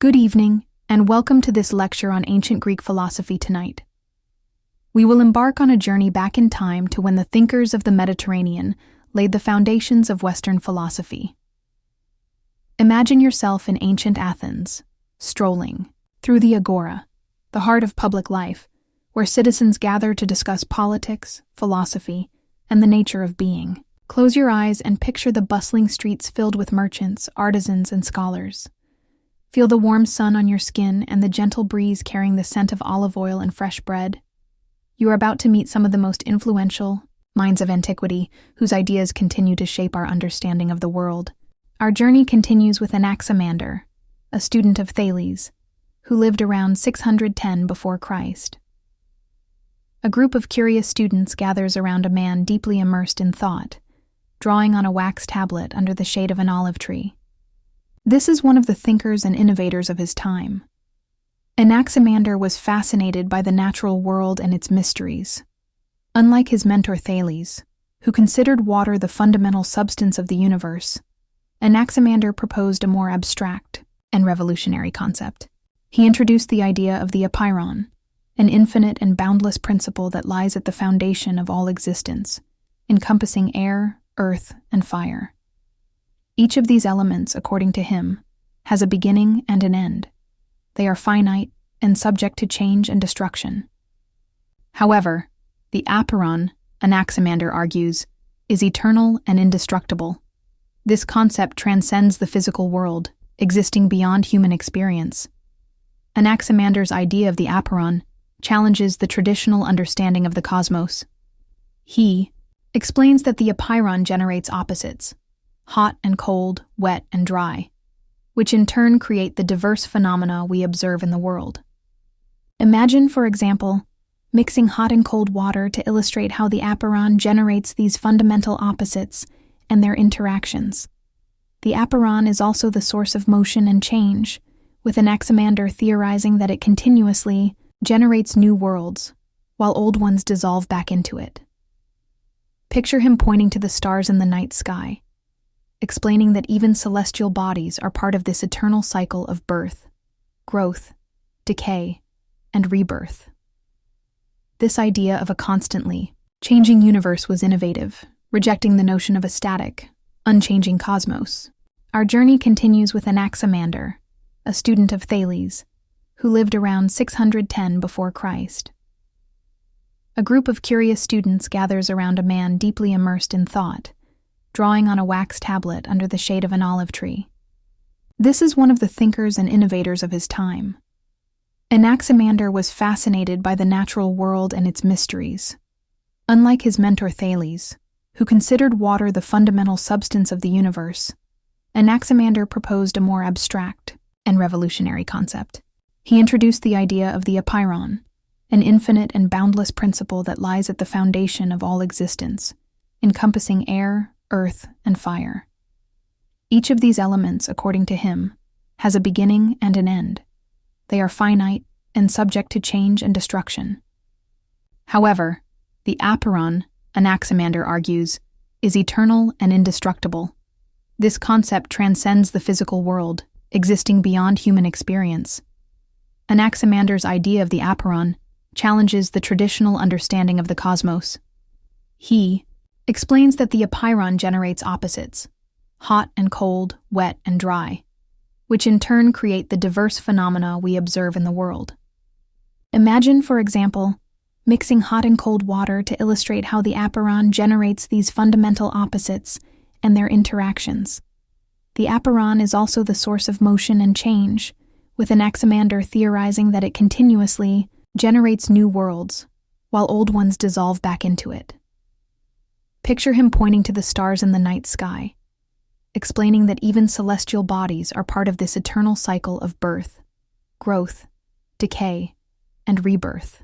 Good evening, and welcome to this lecture on ancient Greek philosophy tonight. We will embark on a journey back in time to when the thinkers of the Mediterranean laid the foundations of Western philosophy. Imagine yourself in ancient Athens, strolling through the agora, the heart of public life, where citizens gather to discuss politics, philosophy, and the nature of being. Close your eyes and picture the bustling streets filled with merchants, artisans, and scholars. Feel the warm sun on your skin and the gentle breeze carrying the scent of olive oil and fresh bread. You are about to meet some of the most influential minds of antiquity, whose ideas continue to shape our understanding of the world. Our journey continues with Anaximander, a student of Thales, who lived around 610 before Christ. A group of curious students gathers around a man deeply immersed in thought, drawing on a wax tablet under the shade of an olive tree. This is one of the thinkers and innovators of his time. Anaximander was fascinated by the natural world and its mysteries. Unlike his mentor Thales, who considered water the fundamental substance of the universe, Anaximander proposed a more abstract and revolutionary concept. He introduced the idea of the Epeiron, an infinite and boundless principle that lies at the foundation of all existence, encompassing air, earth, and fire. Each of these elements, according to him, has a beginning and an end. They are finite and subject to change and destruction. However, the Apeiron, Anaximander argues, is eternal and indestructible. This concept transcends the physical world, existing beyond human experience. Anaximander's idea of the Apeiron challenges the traditional understanding of the cosmos. He explains that the Epeiron generates opposites, hot and cold, wet and dry, which in turn create the diverse phenomena we observe in the world. Imagine, for example, mixing hot and cold water to illustrate how the Apeiron generates these fundamental opposites and their interactions. The Apeiron is also the source of motion and change, with Anaximander theorizing that it continuously generates new worlds, while old ones dissolve back into it. Picture him pointing to the stars in the night sky, explaining that even celestial bodies are part of this eternal cycle of birth, growth, decay, and rebirth. This idea of a constantly changing universe was innovative, rejecting the notion of a static, unchanging cosmos. Our journey continues with Anaximander, a student of Thales, who lived around 610 before Christ. A group of curious students gathers around a man deeply immersed in thought, drawing on a wax tablet under the shade of an olive tree. This is one of the thinkers and innovators of his time. Anaximander was fascinated by the natural world and its mysteries. Unlike his mentor Thales, who considered water the fundamental substance of the universe, Anaximander proposed a more abstract and revolutionary concept. He introduced the idea of the Epeiron, an infinite and boundless principle that lies at the foundation of all existence, encompassing air, earth, and fire. Each of these elements, according to him, has a beginning and an end. They are finite and subject to change and destruction. However, the Apeiron, Anaximander argues, is eternal and indestructible. This concept transcends the physical world, existing beyond human experience. Anaximander's idea of the Apeiron challenges the traditional understanding of the cosmos. He explains that the Epeiron generates opposites, hot and cold, wet and dry, which in turn create the diverse phenomena we observe in the world. Imagine, for example, mixing hot and cold water to illustrate how the Apeiron generates these fundamental opposites and their interactions. The Apeiron is also the source of motion and change, with Anaximander theorizing that it continuously generates new worlds, while old ones dissolve back into it. Picture him pointing to the stars in the night sky, explaining that even celestial bodies are part of this eternal cycle of birth, growth, decay, and rebirth.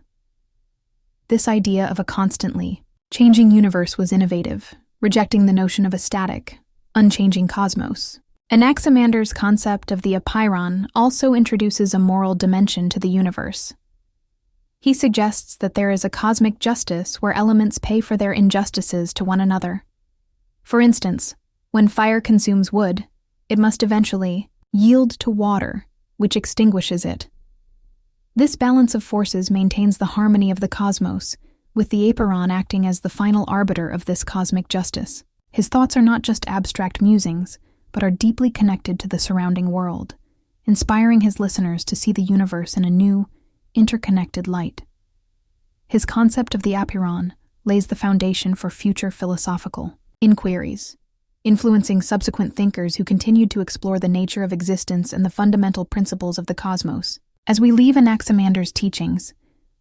This idea of a constantly changing universe was innovative, rejecting the notion of a static, unchanging cosmos. Anaximander's concept of the Epeiron also introduces a moral dimension to the universe. He suggests that there is a cosmic justice where elements pay for their injustices to one another. For instance, when fire consumes wood, it must eventually yield to water, which extinguishes it. This balance of forces maintains the harmony of the cosmos, with the Apiron acting as the final arbiter of this cosmic justice. His thoughts are not just abstract musings, but are deeply connected to the surrounding world, inspiring his listeners to see the universe in a new, interconnected light. His concept of the Apiron lays the foundation for future philosophical inquiries, influencing subsequent thinkers who continued to explore the nature of existence and the fundamental principles of the cosmos. As we leave Anaximander's teachings,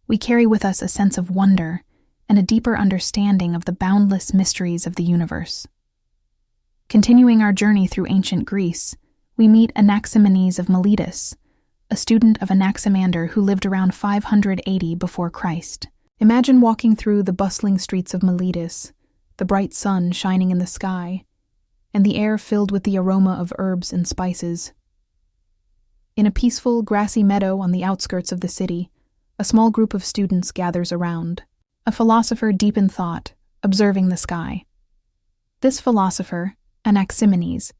we carry with us a sense of wonder and a deeper understanding of the boundless mysteries of the universe. Continuing our journey through ancient Greece, we meet Anaximenes of Miletus, a student of Anaximander who lived around 580 before Christ. Imagine walking through the bustling streets of Miletus, the bright sun shining in the sky, and the air filled with the aroma of herbs and spices. In a peaceful, grassy meadow on the outskirts of the city, a small group of students gathers around, a philosopher deep in thought, observing the sky. This philosopher, Anaximenes,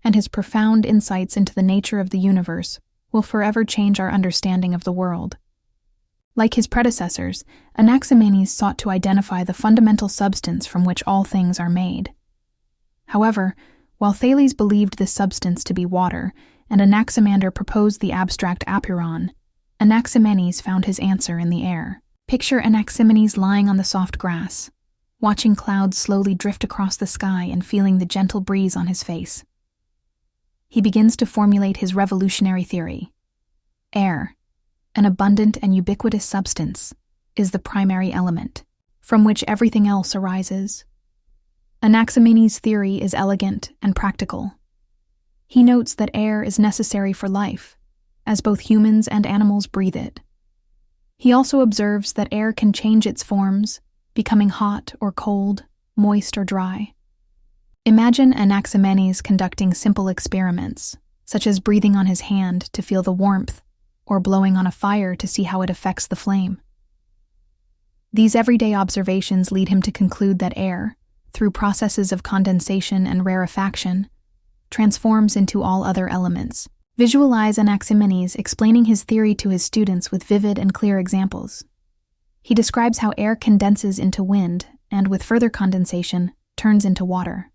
and his profound insights into the nature of the universe will forever change our understanding of the world. Like his predecessors, Anaximenes sought to identify the fundamental substance from which all things are made. However, while Thales believed this substance to be water, and Anaximander proposed the abstract apiron, Anaximenes found his answer in the air. Picture Anaximenes lying on the soft grass, watching clouds slowly drift across the sky and feeling the gentle breeze on his face. He begins to formulate his revolutionary theory. Air, an abundant and ubiquitous substance, is the primary element, from which everything else arises. Anaximenes' theory is elegant and practical. He notes that air is necessary for life, as both humans and animals breathe it. He also observes that air can change its forms, becoming hot or cold, moist or dry. Imagine Anaximenes conducting simple experiments, such as breathing on his hand to feel the warmth, or blowing on a fire to see how it affects the flame. These everyday observations lead him to conclude that air, through processes of condensation and rarefaction, transforms into all other elements. Visualize Anaximenes explaining his theory to his students with vivid and clear examples. He describes how air condenses into wind and, with further condensation, turns into water.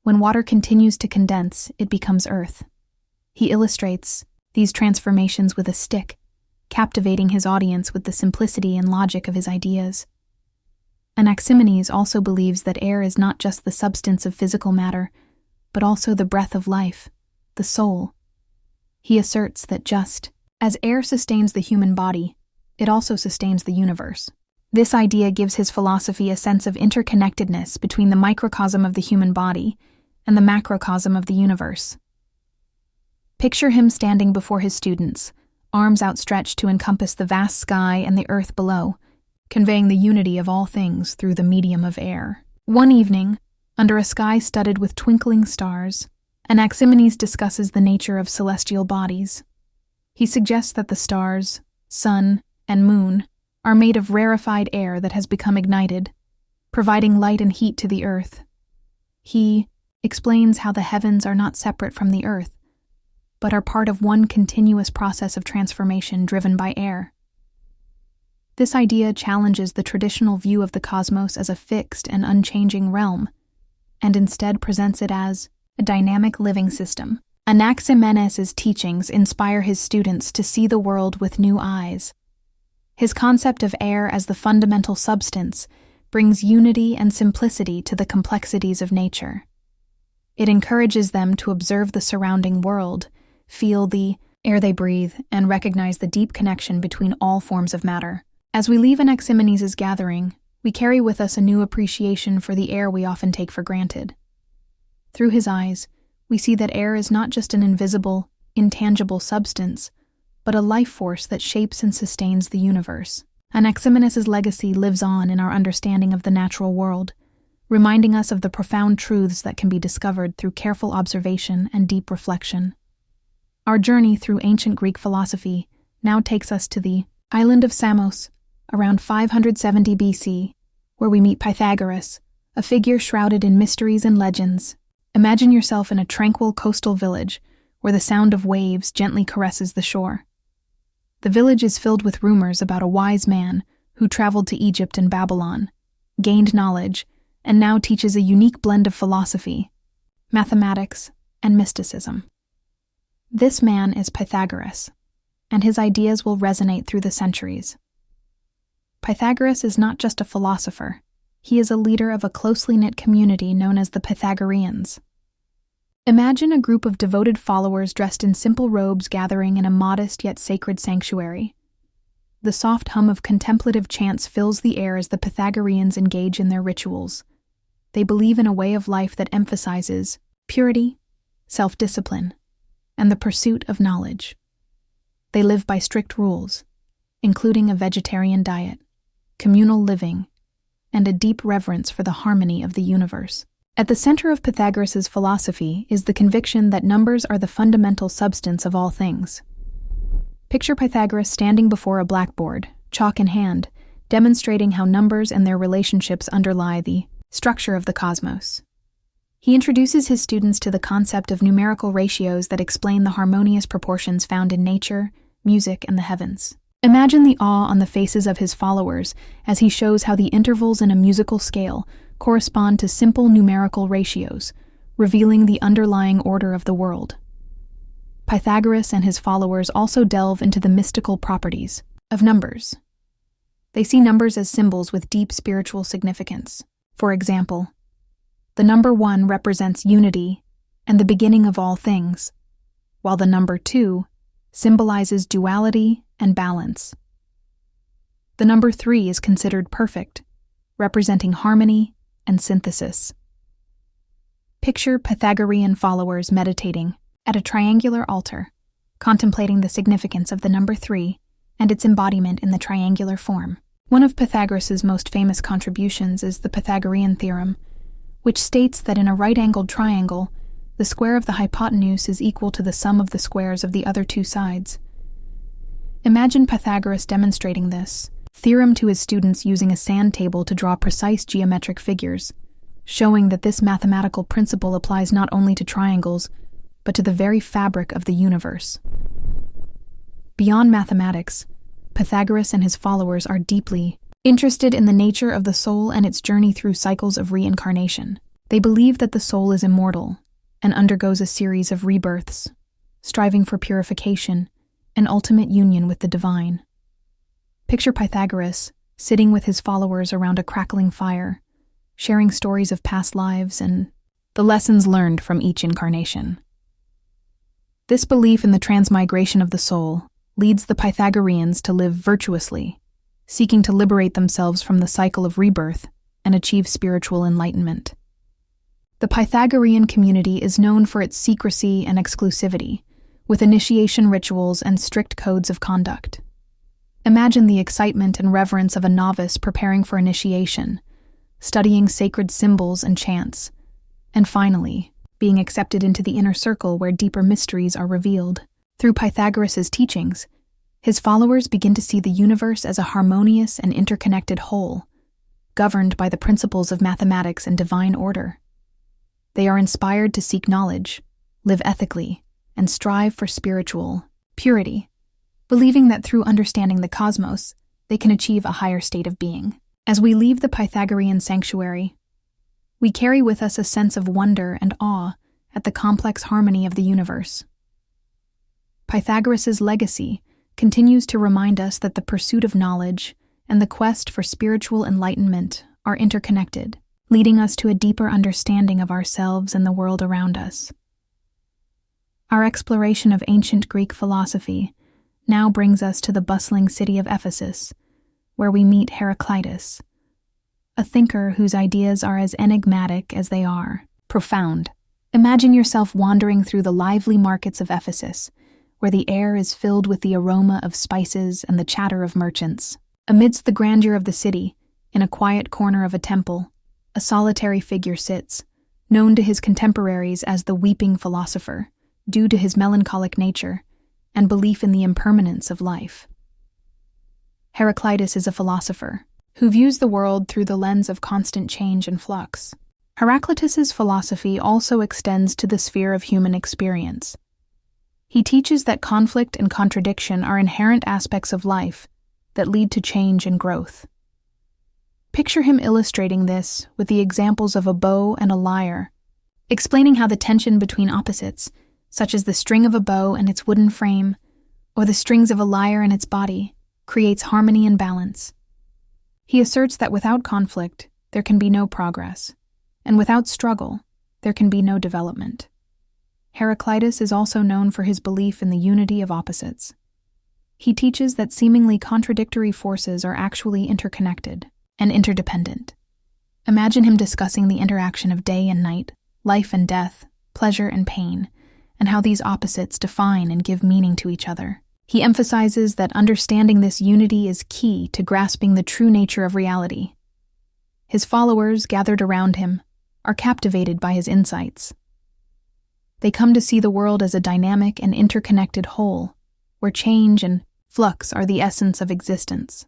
When water continues to condense, it becomes earth. He illustrates these transformations with a stick, captivating his audience with the simplicity and logic of his ideas. Anaximenes also believes that air is not just the substance of physical matter, but also the breath of life, the soul. He asserts that just as air sustains the human body, it also sustains the universe. This idea gives his philosophy a sense of interconnectedness between the microcosm of the human body and the macrocosm of the universe. Picture him standing before his students, arms outstretched to encompass the vast sky and the earth below, conveying the unity of all things through the medium of air. One evening, under a sky studded with twinkling stars, Anaximenes discusses the nature of celestial bodies. He suggests that the stars, sun, and moon are made of rarefied air that has become ignited, providing light and heat to the earth. He explains how the heavens are not separate from the earth, but are part of one continuous process of transformation driven by air. This idea challenges the traditional view of the cosmos as a fixed and unchanging realm, and instead presents it as a dynamic living system. Anaximenes' teachings inspire his students to see the world with new eyes. His concept of air as the fundamental substance brings unity and simplicity to the complexities of nature. It encourages them to observe the surrounding world, feel the air they breathe, and recognize the deep connection between all forms of matter. As we leave Anaximenes' gathering, we carry with us a new appreciation for the air we often take for granted. Through his eyes, we see that air is not just an invisible, intangible substance, but a life force that shapes and sustains the universe. Anaximenes' legacy lives on in our understanding of the natural world, reminding us of the profound truths that can be discovered through careful observation and deep reflection. Our journey through ancient Greek philosophy now takes us to the island of Samos, around 570 BC, where we meet Pythagoras, a figure shrouded in mysteries and legends. Imagine yourself in a tranquil coastal village, where the sound of waves gently caresses the shore. The village is filled with rumors about a wise man who traveled to Egypt and Babylon, gained knowledge, and now teaches a unique blend of philosophy, mathematics, and mysticism. This man is Pythagoras, and his ideas will resonate through the centuries. Pythagoras is not just a philosopher, he is a leader of a closely knit community known as the Pythagoreans. Imagine a group of devoted followers dressed in simple robes gathering in a modest yet sacred sanctuary. The soft hum of contemplative chants fills the air as the Pythagoreans engage in their rituals. They believe in a way of life that emphasizes purity, self-discipline, and the pursuit of knowledge. They live by strict rules, including a vegetarian diet, communal living, and a deep reverence for the harmony of the universe. At the center of Pythagoras' philosophy is the conviction that numbers are the fundamental substance of all things. Picture Pythagoras standing before a blackboard, chalk in hand, demonstrating how numbers and their relationships underlie the structure of the cosmos. He introduces his students to the concept of numerical ratios that explain the harmonious proportions found in nature, music, and the heavens. Imagine the awe on the faces of his followers as he shows how the intervals in a musical scale correspond to simple numerical ratios, revealing the underlying order of the world. Pythagoras and his followers also delve into the mystical properties of numbers. They see numbers as symbols with deep spiritual significance. For example, the number 1 represents unity and the beginning of all things, while the number 2 symbolizes duality and balance. The number 3 is considered perfect, representing harmony and synthesis. Picture Pythagorean followers meditating at a triangular altar, contemplating the significance of the number 3 and its embodiment in the triangular form. One of Pythagoras' most famous contributions is the Pythagorean theorem, which states that in a right-angled triangle, the square of the hypotenuse is equal to the sum of the squares of the other two sides. Imagine Pythagoras demonstrating this theorem to his students using a sand table to draw precise geometric figures, showing that this mathematical principle applies not only to triangles, but to the very fabric of the universe. Beyond mathematics, Pythagoras and his followers are deeply interested in the nature of the soul and its journey through cycles of reincarnation. They believe that the soul is immortal and undergoes a series of rebirths, striving for purification and ultimate union with the divine. Picture Pythagoras sitting with his followers around a crackling fire, sharing stories of past lives and the lessons learned from each incarnation. This belief in the transmigration of the soul leads the Pythagoreans to live virtuously, seeking to liberate themselves from the cycle of rebirth and achieve spiritual enlightenment. The Pythagorean community is known for its secrecy and exclusivity, with initiation rituals and strict codes of conduct. Imagine the excitement and reverence of a novice preparing for initiation, studying sacred symbols and chants, and finally, being accepted into the inner circle where deeper mysteries are revealed. Through Pythagoras' teachings, his followers begin to see the universe as a harmonious and interconnected whole, governed by the principles of mathematics and divine order. They are inspired to seek knowledge, live ethically, and strive for spiritual purity, believing that through understanding the cosmos, they can achieve a higher state of being. As we leave the Pythagorean sanctuary, we carry with us a sense of wonder and awe at the complex harmony of the universe. Pythagoras' legacy continues to remind us that the pursuit of knowledge and the quest for spiritual enlightenment are interconnected, leading us to a deeper understanding of ourselves and the world around us. Our exploration of ancient Greek philosophy now brings us to the bustling city of Ephesus, where we meet Heraclitus, a thinker whose ideas are as enigmatic as they are profound. Imagine yourself wandering through the lively markets of Ephesus, where the air is filled with the aroma of spices and the chatter of merchants. Amidst the grandeur of the city, in a quiet corner of a temple, a solitary figure sits, known to his contemporaries as the weeping philosopher, due to his melancholic nature and belief in the impermanence of life. Heraclitus is a philosopher who views the world through the lens of constant change and flux. Heraclitus's philosophy also extends to the sphere of human experience. He teaches that conflict and contradiction are inherent aspects of life that lead to change and growth. Picture him illustrating this with the examples of a bow and a lyre, explaining how the tension between opposites, such as the string of a bow and its wooden frame, or the strings of a lyre and its body, creates harmony and balance. He asserts that without conflict, there can be no progress, and without struggle, there can be no development. Heraclitus is also known for his belief in the unity of opposites. He teaches that seemingly contradictory forces are actually interconnected and interdependent. Imagine him discussing the interaction of day and night, life and death, pleasure and pain, and how these opposites define and give meaning to each other. He emphasizes that understanding this unity is key to grasping the true nature of reality. His followers, gathered around him, are captivated by his insights. They come to see the world as a dynamic and interconnected whole, where change and flux are the essence of existence.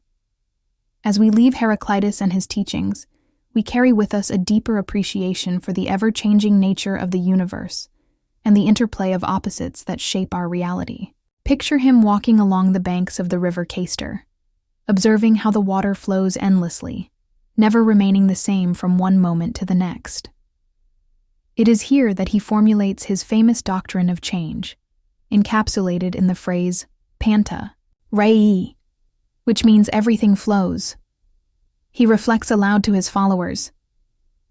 As we leave Heraclitus and his teachings, we carry with us a deeper appreciation for the ever-changing nature of the universe and the interplay of opposites that shape our reality. Picture him walking along the banks of the river Cayster, observing how the water flows endlessly, never remaining the same from one moment to the next. It is here that he formulates his famous doctrine of change, encapsulated in the phrase panta, rei, which means everything flows. He reflects aloud to his followers,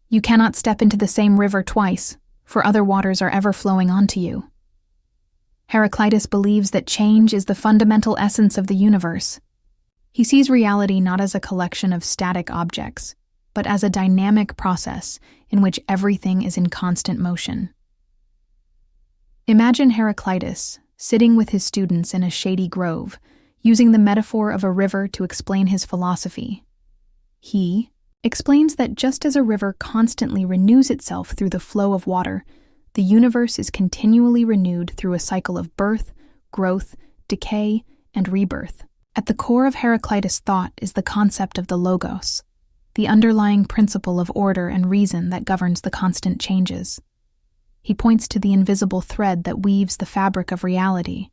"You cannot step into the same river twice, for other waters are ever flowing onto you." Heraclitus believes that change is the fundamental essence of the universe. He sees reality not as a collection of static objects, but as a dynamic process in which everything is in constant motion. Imagine Heraclitus sitting with his students in a shady grove, using the metaphor of a river to explain his philosophy. He explains that just as a river constantly renews itself through the flow of water, the universe is continually renewed through a cycle of birth, growth, decay, and rebirth. At the core of Heraclitus' thought is the concept of the logos, the underlying principle of order and reason that governs the constant changes. He points to the invisible thread that weaves the fabric of reality,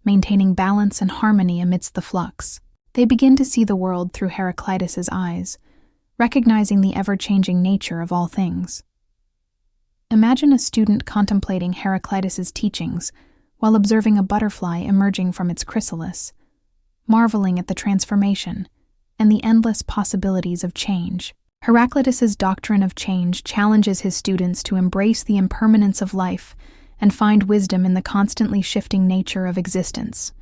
maintaining balance and harmony amidst the flux. They begin to see the world through Heraclitus' eyes, recognizing the ever-changing nature of all things. Imagine a student contemplating Heraclitus' teachings while observing a butterfly emerging from its chrysalis, marveling at the transformation and the endless possibilities of change. Heraclitus' doctrine of change challenges his students to embrace the impermanence of life and find wisdom in the constantly shifting nature of existence.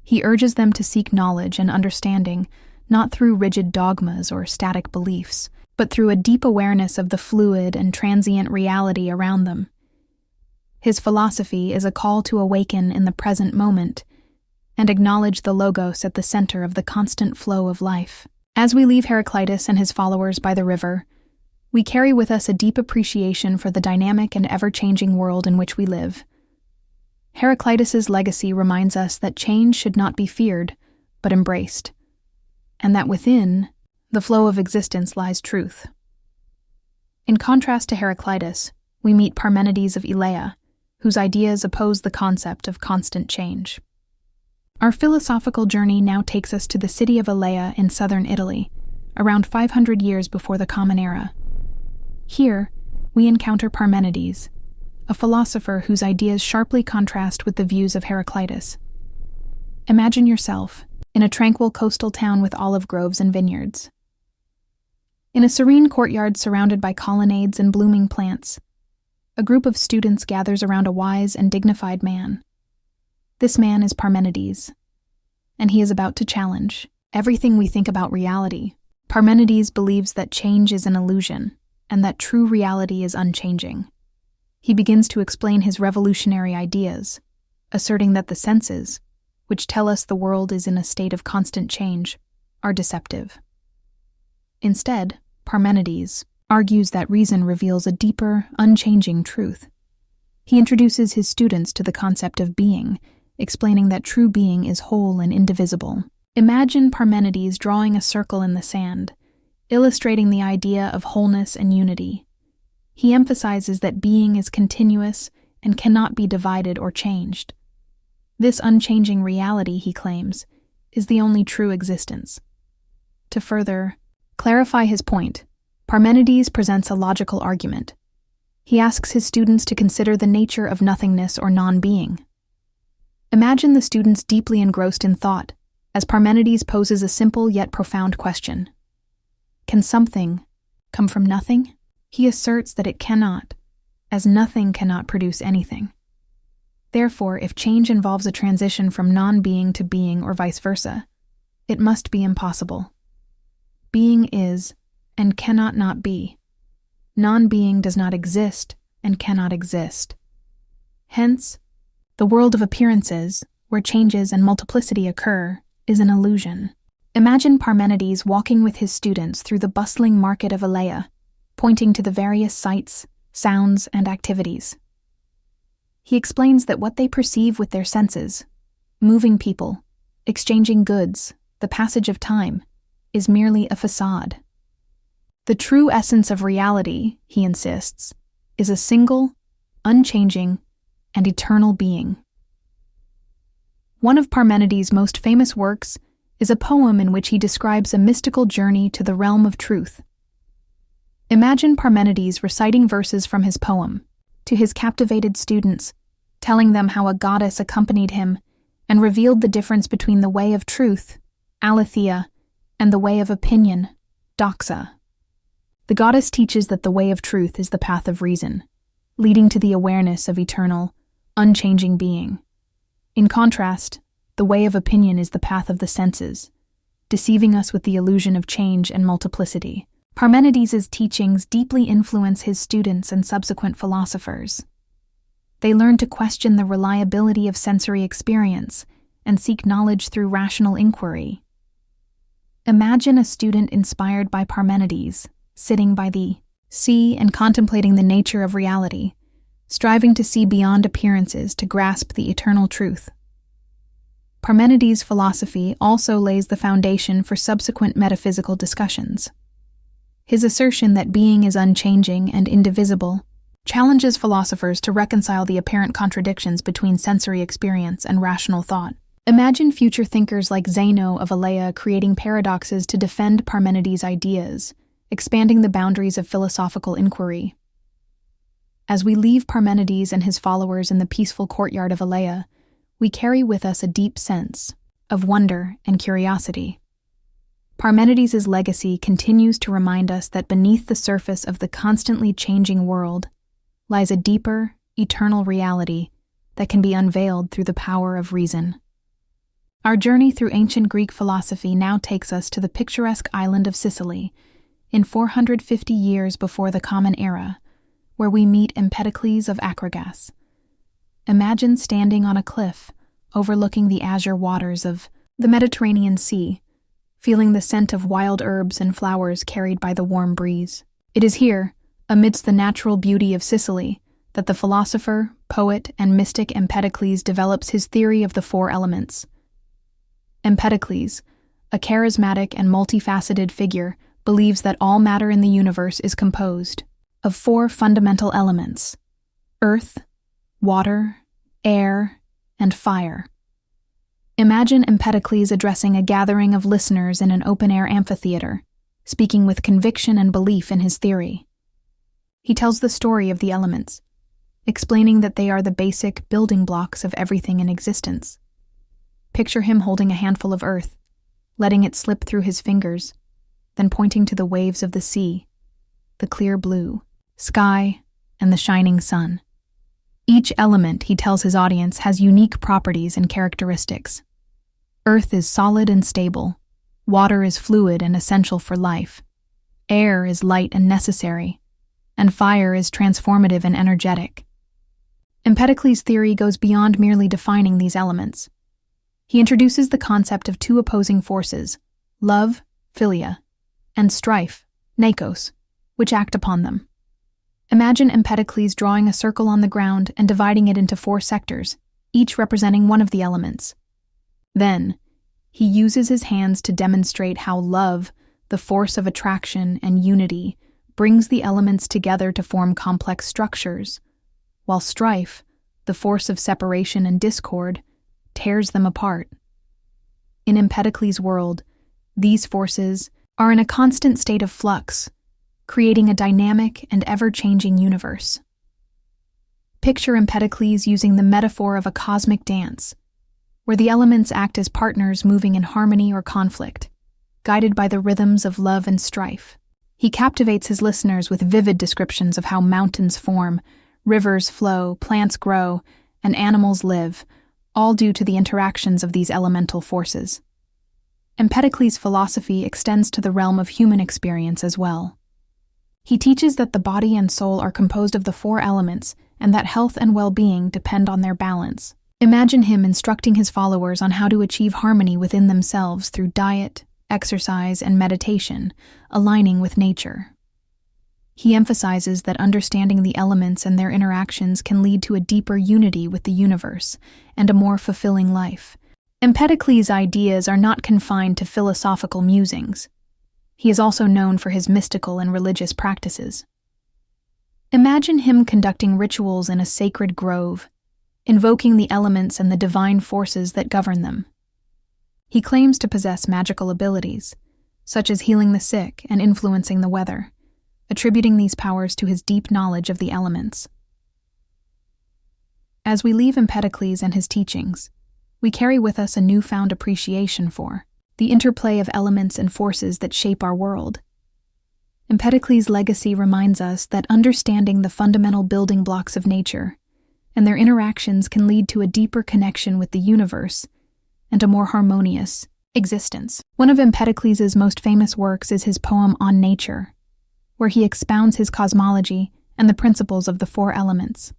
He urges them to seek knowledge and understanding not through rigid dogmas or static beliefs, but through a deep awareness of the fluid and transient reality around them. His philosophy is a call to awaken in the present moment and acknowledge the logos at the center of the constant flow of life. As we leave Heraclitus and his followers by the river, we carry with us a deep appreciation for the dynamic and ever-changing world in which we live. Heraclitus' legacy reminds us that change should not be feared, but embraced, and that within the flow of existence lies truth. In contrast to Heraclitus, we meet Parmenides of Elea, whose ideas oppose the concept of constant change. Our philosophical journey now takes us to the city of Elea in southern Italy, around 500 years before the Common Era. Here, we encounter Parmenides, a philosopher whose ideas sharply contrast with the views of Heraclitus. Imagine yourself in a tranquil coastal town with olive groves and vineyards. In a serene courtyard surrounded by colonnades and blooming plants, a group of students gathers around a wise and dignified man. This man is Parmenides, and he is about to challenge everything we think about reality. Parmenides believes that change is an illusion, and that true reality is unchanging. He begins to explain his revolutionary ideas, asserting that the senses, which tell us the world is in a state of constant change, are deceptive. Instead, Parmenides argues that reason reveals a deeper, unchanging truth. He introduces his students to the concept of being, explaining that true being is whole and indivisible. Imagine Parmenides drawing a circle in the sand, illustrating the idea of wholeness and unity. He emphasizes that being is continuous and cannot be divided or changed, This unchanging reality, he claims, is the only true existence. To further clarify his point, Parmenides presents a logical argument. He asks his students to consider the nature of nothingness or non-being. Imagine the students deeply engrossed in thought, as Parmenides poses a simple yet profound question. Can something come from nothing? He asserts that it cannot, as nothing cannot produce anything. Therefore, if change involves a transition from non-being to being or vice versa, it must be impossible. Being is and cannot not be. Non-being does not exist and cannot exist. Hence, the world of appearances, where changes and multiplicity occur, is an illusion. Imagine Parmenides walking with his students through the bustling market of Elea, pointing to the various sights, sounds, and activities. He explains that what they perceive with their senses, moving people, exchanging goods, the passage of time, is merely a facade. The true essence of reality, he insists, is a single, unchanging, and eternal being. One of Parmenides' most famous works is a poem in which he describes a mystical journey to the realm of truth. Imagine Parmenides reciting verses from his poem to his captivated students, telling them how a goddess accompanied him and revealed the difference between the way of truth, aletheia, and the way of opinion, doxa. The goddess teaches that the way of truth is the path of reason, leading to the awareness of eternal, unchanging being. In contrast, the way of opinion is the path of the senses, deceiving us with the illusion of change and multiplicity. Parmenides' teachings deeply influence his students and subsequent philosophers. They learn to question the reliability of sensory experience and seek knowledge through rational inquiry. Imagine a student inspired by Parmenides, sitting by the sea and contemplating the nature of reality, striving to see beyond appearances to grasp the eternal truth. Parmenides' philosophy also lays the foundation for subsequent metaphysical discussions. His assertion that being is unchanging and indivisible challenges philosophers to reconcile the apparent contradictions between sensory experience and rational thought. Imagine future thinkers like Zeno of Elea creating paradoxes to defend Parmenides' ideas, expanding the boundaries of philosophical inquiry. As we leave Parmenides and his followers in the peaceful courtyard of Elea, we carry with us a deep sense of wonder and curiosity. Parmenides' legacy continues to remind us that beneath the surface of the constantly changing world lies a deeper, eternal reality that can be unveiled through the power of reason. Our journey through ancient Greek philosophy now takes us to the picturesque island of Sicily, in 450 years before the Common Era, where we meet Empedocles of Acragas. Imagine standing on a cliff, overlooking the azure waters of the Mediterranean Sea, feeling the scent of wild herbs and flowers carried by the warm breeze. It is here, amidst the natural beauty of Sicily, that the philosopher, poet, and mystic Empedocles develops his theory of the four elements. Empedocles, a charismatic and multifaceted figure, believes that all matter in the universe is composed of four fundamental elements: earth, water, air, and fire. Imagine Empedocles addressing a gathering of listeners in an open-air amphitheater, speaking with conviction and belief in his theory. He tells the story of the elements, explaining that they are the basic building blocks of everything in existence. Picture him holding a handful of earth, letting it slip through his fingers, then pointing to the waves of the sea, the clear blue, sky, and the shining sun. Each element, he tells his audience, has unique properties and characteristics. Earth is solid and stable. Water is fluid and essential for life. Air is light and necessary. And fire is transformative and energetic. Empedocles' theory goes beyond merely defining these elements. He introduces the concept of two opposing forces, love, philia, and strife, nikos, which act upon them. Imagine Empedocles drawing a circle on the ground and dividing it into four sectors, each representing one of the elements. Then, he uses his hands to demonstrate how love, the force of attraction and unity, brings the elements together to form complex structures, while strife, the force of separation and discord, tears them apart. In Empedocles' world, these forces are in a constant state of flux, creating a dynamic and ever-changing universe. Picture Empedocles using the metaphor of a cosmic dance, where the elements act as partners moving in harmony or conflict, guided by the rhythms of love and strife. He captivates his listeners with vivid descriptions of how mountains form, rivers flow, plants grow, and animals live, all due to the interactions of these elemental forces. Empedocles' philosophy extends to the realm of human experience as well. He teaches that the body and soul are composed of the four elements and that health and well-being depend on their balance. Imagine him instructing his followers on how to achieve harmony within themselves through diet, exercise, and meditation, aligning with nature. He emphasizes that understanding the elements and their interactions can lead to a deeper unity with the universe and a more fulfilling life. Empedocles' ideas are not confined to philosophical musings. He is also known for his mystical and religious practices. Imagine him conducting rituals in a sacred grove, invoking the elements and the divine forces that govern them. He claims to possess magical abilities, such as healing the sick and influencing the weather, attributing these powers to his deep knowledge of the elements. As we leave Empedocles and his teachings, we carry with us a newfound appreciation for the interplay of elements and forces that shape our world. Empedocles' legacy reminds us that understanding the fundamental building blocks of nature and their interactions can lead to a deeper connection with the universe and a more harmonious existence. One of Empedocles' most famous works is his poem On Nature, where he expounds his cosmology and the principles of the four elements.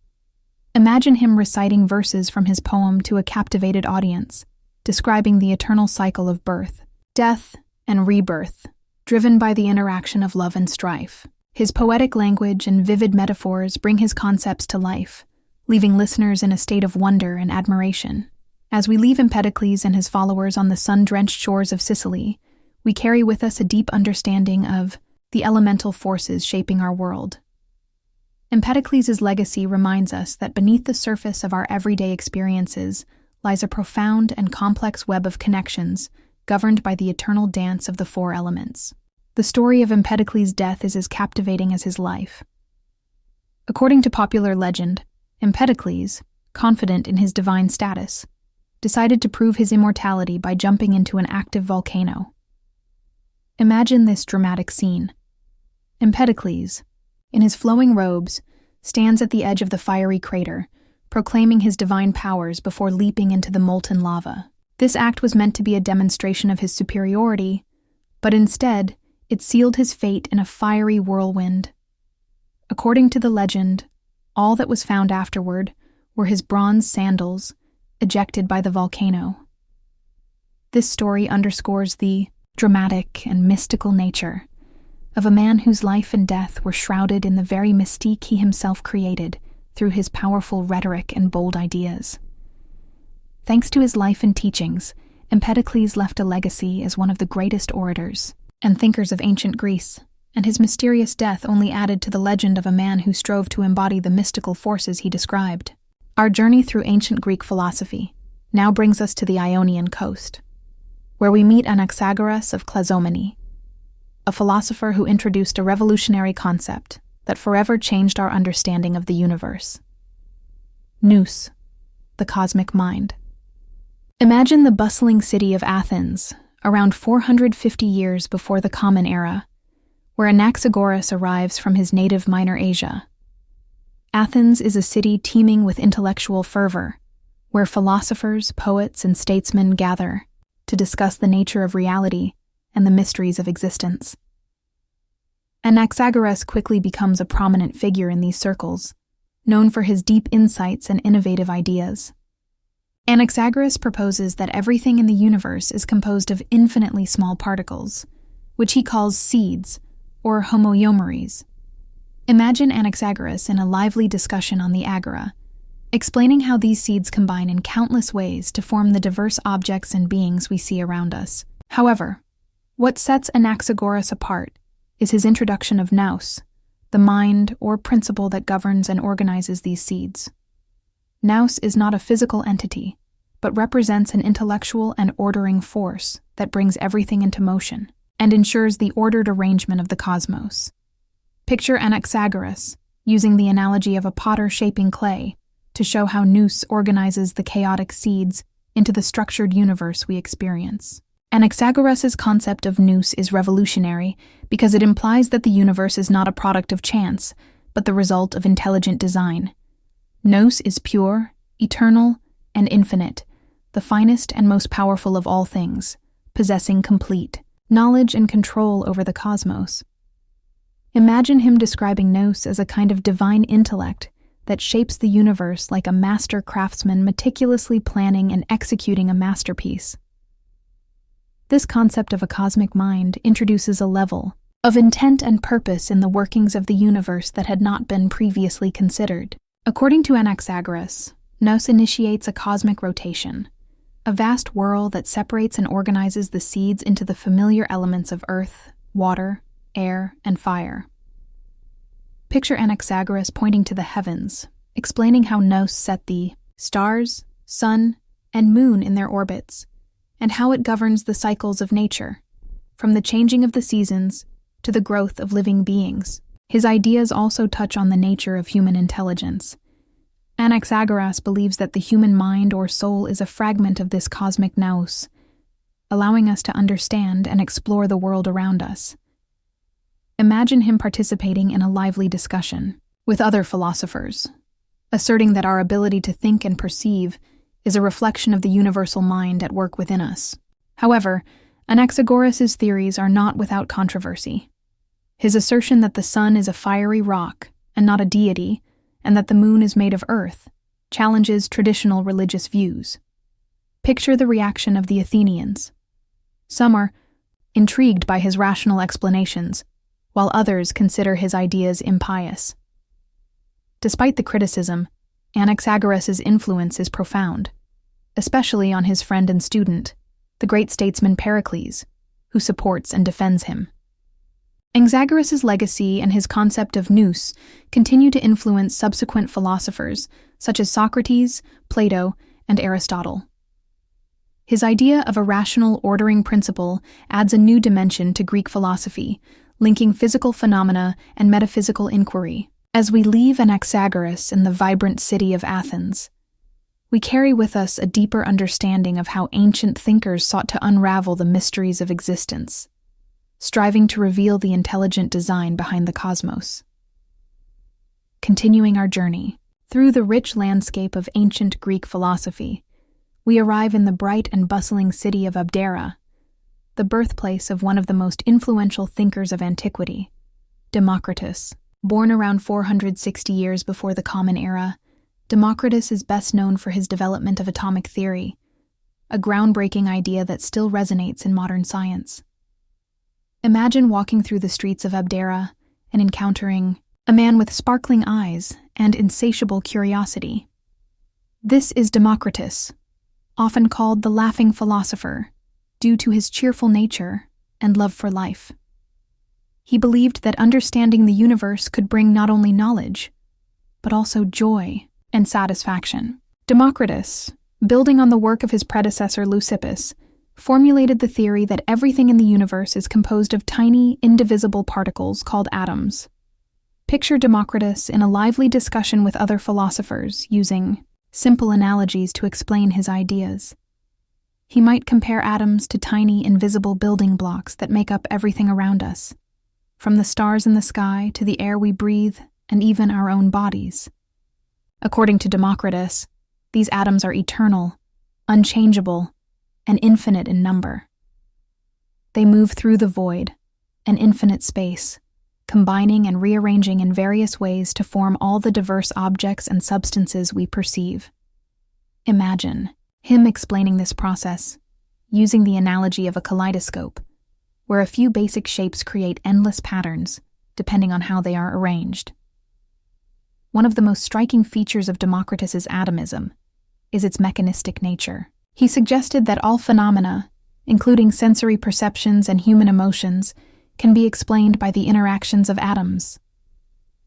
Imagine him reciting verses from his poem to a captivated audience, describing the eternal cycle of birth, death, and rebirth, driven by the interaction of love and strife. His poetic language and vivid metaphors bring his concepts to life, leaving listeners in a state of wonder and admiration. As we leave Empedocles and his followers on the sun-drenched shores of Sicily, we carry with us a deep understanding of the elemental forces shaping our world. Empedocles' legacy reminds us that beneath the surface of our everyday experiences lies a profound and complex web of connections governed by the eternal dance of the four elements. The story of Empedocles' death is as captivating as his life. According to popular legend, Empedocles, confident in his divine status, decided to prove his immortality by jumping into an active volcano. Imagine this dramatic scene. Empedocles, in his flowing robes, stands at the edge of the fiery crater, proclaiming his divine powers before leaping into the molten lava. This act was meant to be a demonstration of his superiority, but instead, it sealed his fate in a fiery whirlwind. According to the legend, all that was found afterward were his bronze sandals, ejected by the volcano. This story underscores the dramatic and mystical nature of a man whose life and death were shrouded in the very mystique he himself created through his powerful rhetoric and bold ideas. Thanks to his life and teachings, Empedocles left a legacy as one of the greatest orators and thinkers of ancient Greece, and his mysterious death only added to the legend of a man who strove to embody the mystical forces he described. Our journey through ancient Greek philosophy now brings us to the Ionian coast, where we meet Anaximander of Clazomenae, a philosopher who introduced a revolutionary concept that forever changed our understanding of the universe. Nous, the cosmic mind. Imagine the bustling city of Athens, around 450 years before the Common Era, where Anaxagoras arrives from his native Minor Asia. Athens is a city teeming with intellectual fervor, where philosophers, poets, and statesmen gather to discuss the nature of reality and the mysteries of existence. Anaxagoras quickly becomes a prominent figure in these circles, known for his deep insights and innovative ideas. Anaxagoras proposes that everything in the universe is composed of infinitely small particles, which he calls seeds, or homoiomeres. Imagine Anaxagoras in a lively discussion on the Agora, explaining how these seeds combine in countless ways to form the diverse objects and beings we see around us. However, what sets Anaxagoras apart is his introduction of nous, the mind or principle that governs and organizes these seeds. Nous is not a physical entity, but represents an intellectual and ordering force that brings everything into motion and ensures the ordered arrangement of the cosmos. Picture Anaxagoras, using the analogy of a potter shaping clay to show how Nous organizes the chaotic seeds into the structured universe we experience. Anaxagoras' concept of Nous is revolutionary because it implies that the universe is not a product of chance, but the result of intelligent design. Nous is pure, eternal, and infinite, the finest and most powerful of all things, possessing complete knowledge and control over the cosmos. Imagine him describing Nous as a kind of divine intellect that shapes the universe like a master craftsman meticulously planning and executing a masterpiece. This concept of a cosmic mind introduces a level of intent and purpose in the workings of the universe that had not been previously considered. According to Anaxagoras, Nous initiates a cosmic rotation, a vast whirl that separates and organizes the seeds into the familiar elements of earth, water, air, and fire. Picture Anaxagoras pointing to the heavens, explaining how Nous set the stars, sun, and moon in their orbits, and how it governs the cycles of nature, from the changing of the seasons to the growth of living beings. His ideas also touch on the nature of human intelligence. Anaxagoras believes that the human mind or soul is a fragment of this cosmic nous, allowing us to understand and explore the world around us. Imagine him participating in a lively discussion with other philosophers, asserting that our ability to think and perceive is a reflection of the universal mind at work within us. However, Anaxagoras' theories are not without controversy. His assertion that the sun is a fiery rock and not a deity, and that the moon is made of earth, challenges traditional religious views. Picture the reaction of the Athenians. Some are intrigued by his rational explanations, while others consider his ideas impious. Despite the criticism, Anaxagoras' influence is profound, especially on his friend and student, the great statesman Heraclitus, who supports and defends him. Anaxagoras' legacy and his concept of nous continue to influence subsequent philosophers such as Socrates, Plato, and Aristotle. His idea of a rational ordering principle adds a new dimension to Greek philosophy, linking physical phenomena and metaphysical inquiry. As we leave Anaxagoras in the vibrant city of Athens, we carry with us a deeper understanding of how ancient thinkers sought to unravel the mysteries of existence, striving to reveal the intelligent design behind the cosmos. Continuing our journey through the rich landscape of ancient Greek philosophy, we arrive in the bright and bustling city of Abdera, the birthplace of one of the most influential thinkers of antiquity, Democritus. Born around 460 years before the Common Era, Democritus is best known for his development of atomic theory, a groundbreaking idea that still resonates in modern science. Imagine walking through the streets of Abdera and encountering a man with sparkling eyes and insatiable curiosity. This is Democritus, often called the laughing philosopher, due to his cheerful nature and love for life. He believed that understanding the universe could bring not only knowledge, but also joy and satisfaction. Democritus, building on the work of his predecessor Leucippus, formulated the theory that everything in the universe is composed of tiny, indivisible particles called atoms. Picture Democritus in a lively discussion with other philosophers, using simple analogies to explain his ideas. He might compare atoms to tiny, invisible building blocks that make up everything around us, from the stars in the sky to the air we breathe and even our own bodies. According to Democritus, these atoms are eternal, unchangeable, and infinite in number. They move through the void, an infinite space, combining and rearranging in various ways to form all the diverse objects and substances we perceive. Imagine him explaining this process, using the analogy of a kaleidoscope, where a few basic shapes create endless patterns, depending on how they are arranged. One of the most striking features of Democritus's atomism is its mechanistic nature. He suggested that all phenomena, including sensory perceptions and human emotions, can be explained by the interactions of atoms.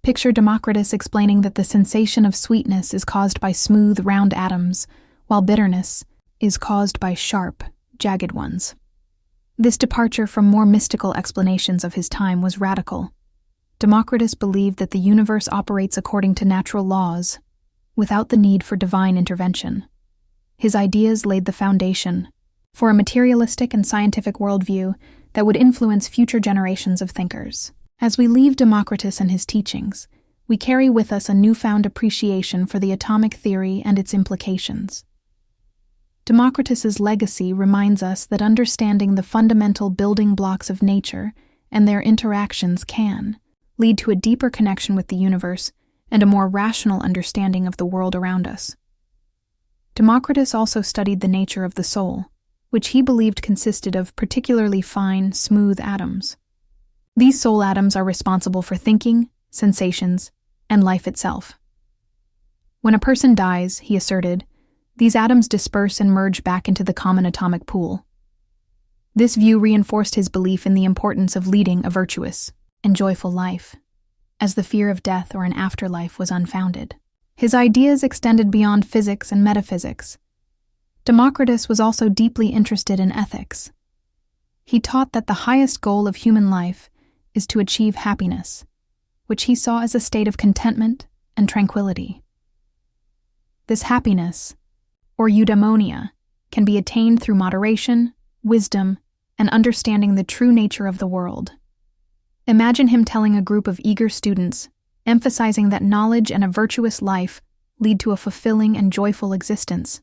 Picture Democritus explaining that the sensation of sweetness is caused by smooth, round atoms, while bitterness, is caused by sharp, jagged ones. This departure from more mystical explanations of his time was radical. Democritus believed that the universe operates according to natural laws, without the need for divine intervention. His ideas laid the foundation for a materialistic and scientific worldview that would influence future generations of thinkers. As we leave Democritus and his teachings, we carry with us a newfound appreciation for the atomic theory and its implications. Democritus's legacy reminds us that understanding the fundamental building blocks of nature and their interactions can lead to a deeper connection with the universe and a more rational understanding of the world around us. Democritus also studied the nature of the soul, which he believed consisted of particularly fine, smooth atoms. These soul atoms are responsible for thinking, sensations, and life itself. When a person dies, he asserted, these atoms disperse and merge back into the common atomic pool. This view reinforced his belief in the importance of leading a virtuous and joyful life, as the fear of death or an afterlife was unfounded. His ideas extended beyond physics and metaphysics. Democritus was also deeply interested in ethics. He taught that the highest goal of human life is to achieve happiness, which he saw as a state of contentment and tranquility. This happiness, or eudaimonia, can be attained through moderation, wisdom, and understanding the true nature of the world. Imagine him telling a group of eager students, emphasizing that knowledge and a virtuous life lead to a fulfilling and joyful existence.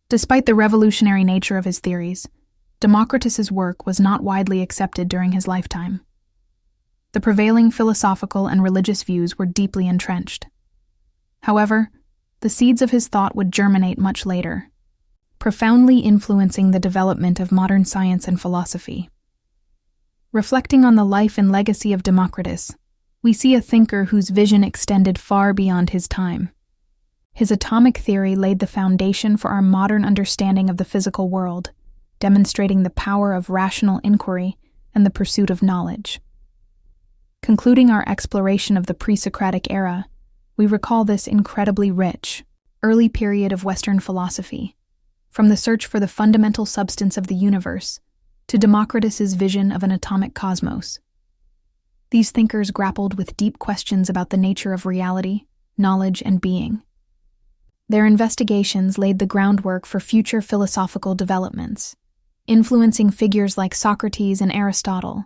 Despite the revolutionary nature of his theories, Democritus's work was not widely accepted during his lifetime. The prevailing philosophical and religious views were deeply entrenched. However, the seeds of his thought would germinate much later, profoundly influencing the development of modern science and philosophy. Reflecting on the life and legacy of Democritus, we see a thinker whose vision extended far beyond his time. His atomic theory laid the foundation for our modern understanding of the physical world, demonstrating the power of rational inquiry and the pursuit of knowledge. Concluding our exploration of the pre-Socratic era, we recall this incredibly rich, early period of Western philosophy, from the search for the fundamental substance of the universe to Democritus's vision of an atomic cosmos. These thinkers grappled with deep questions about the nature of reality, knowledge, and being. Their investigations laid the groundwork for future philosophical developments, influencing figures like Socrates and Aristotle,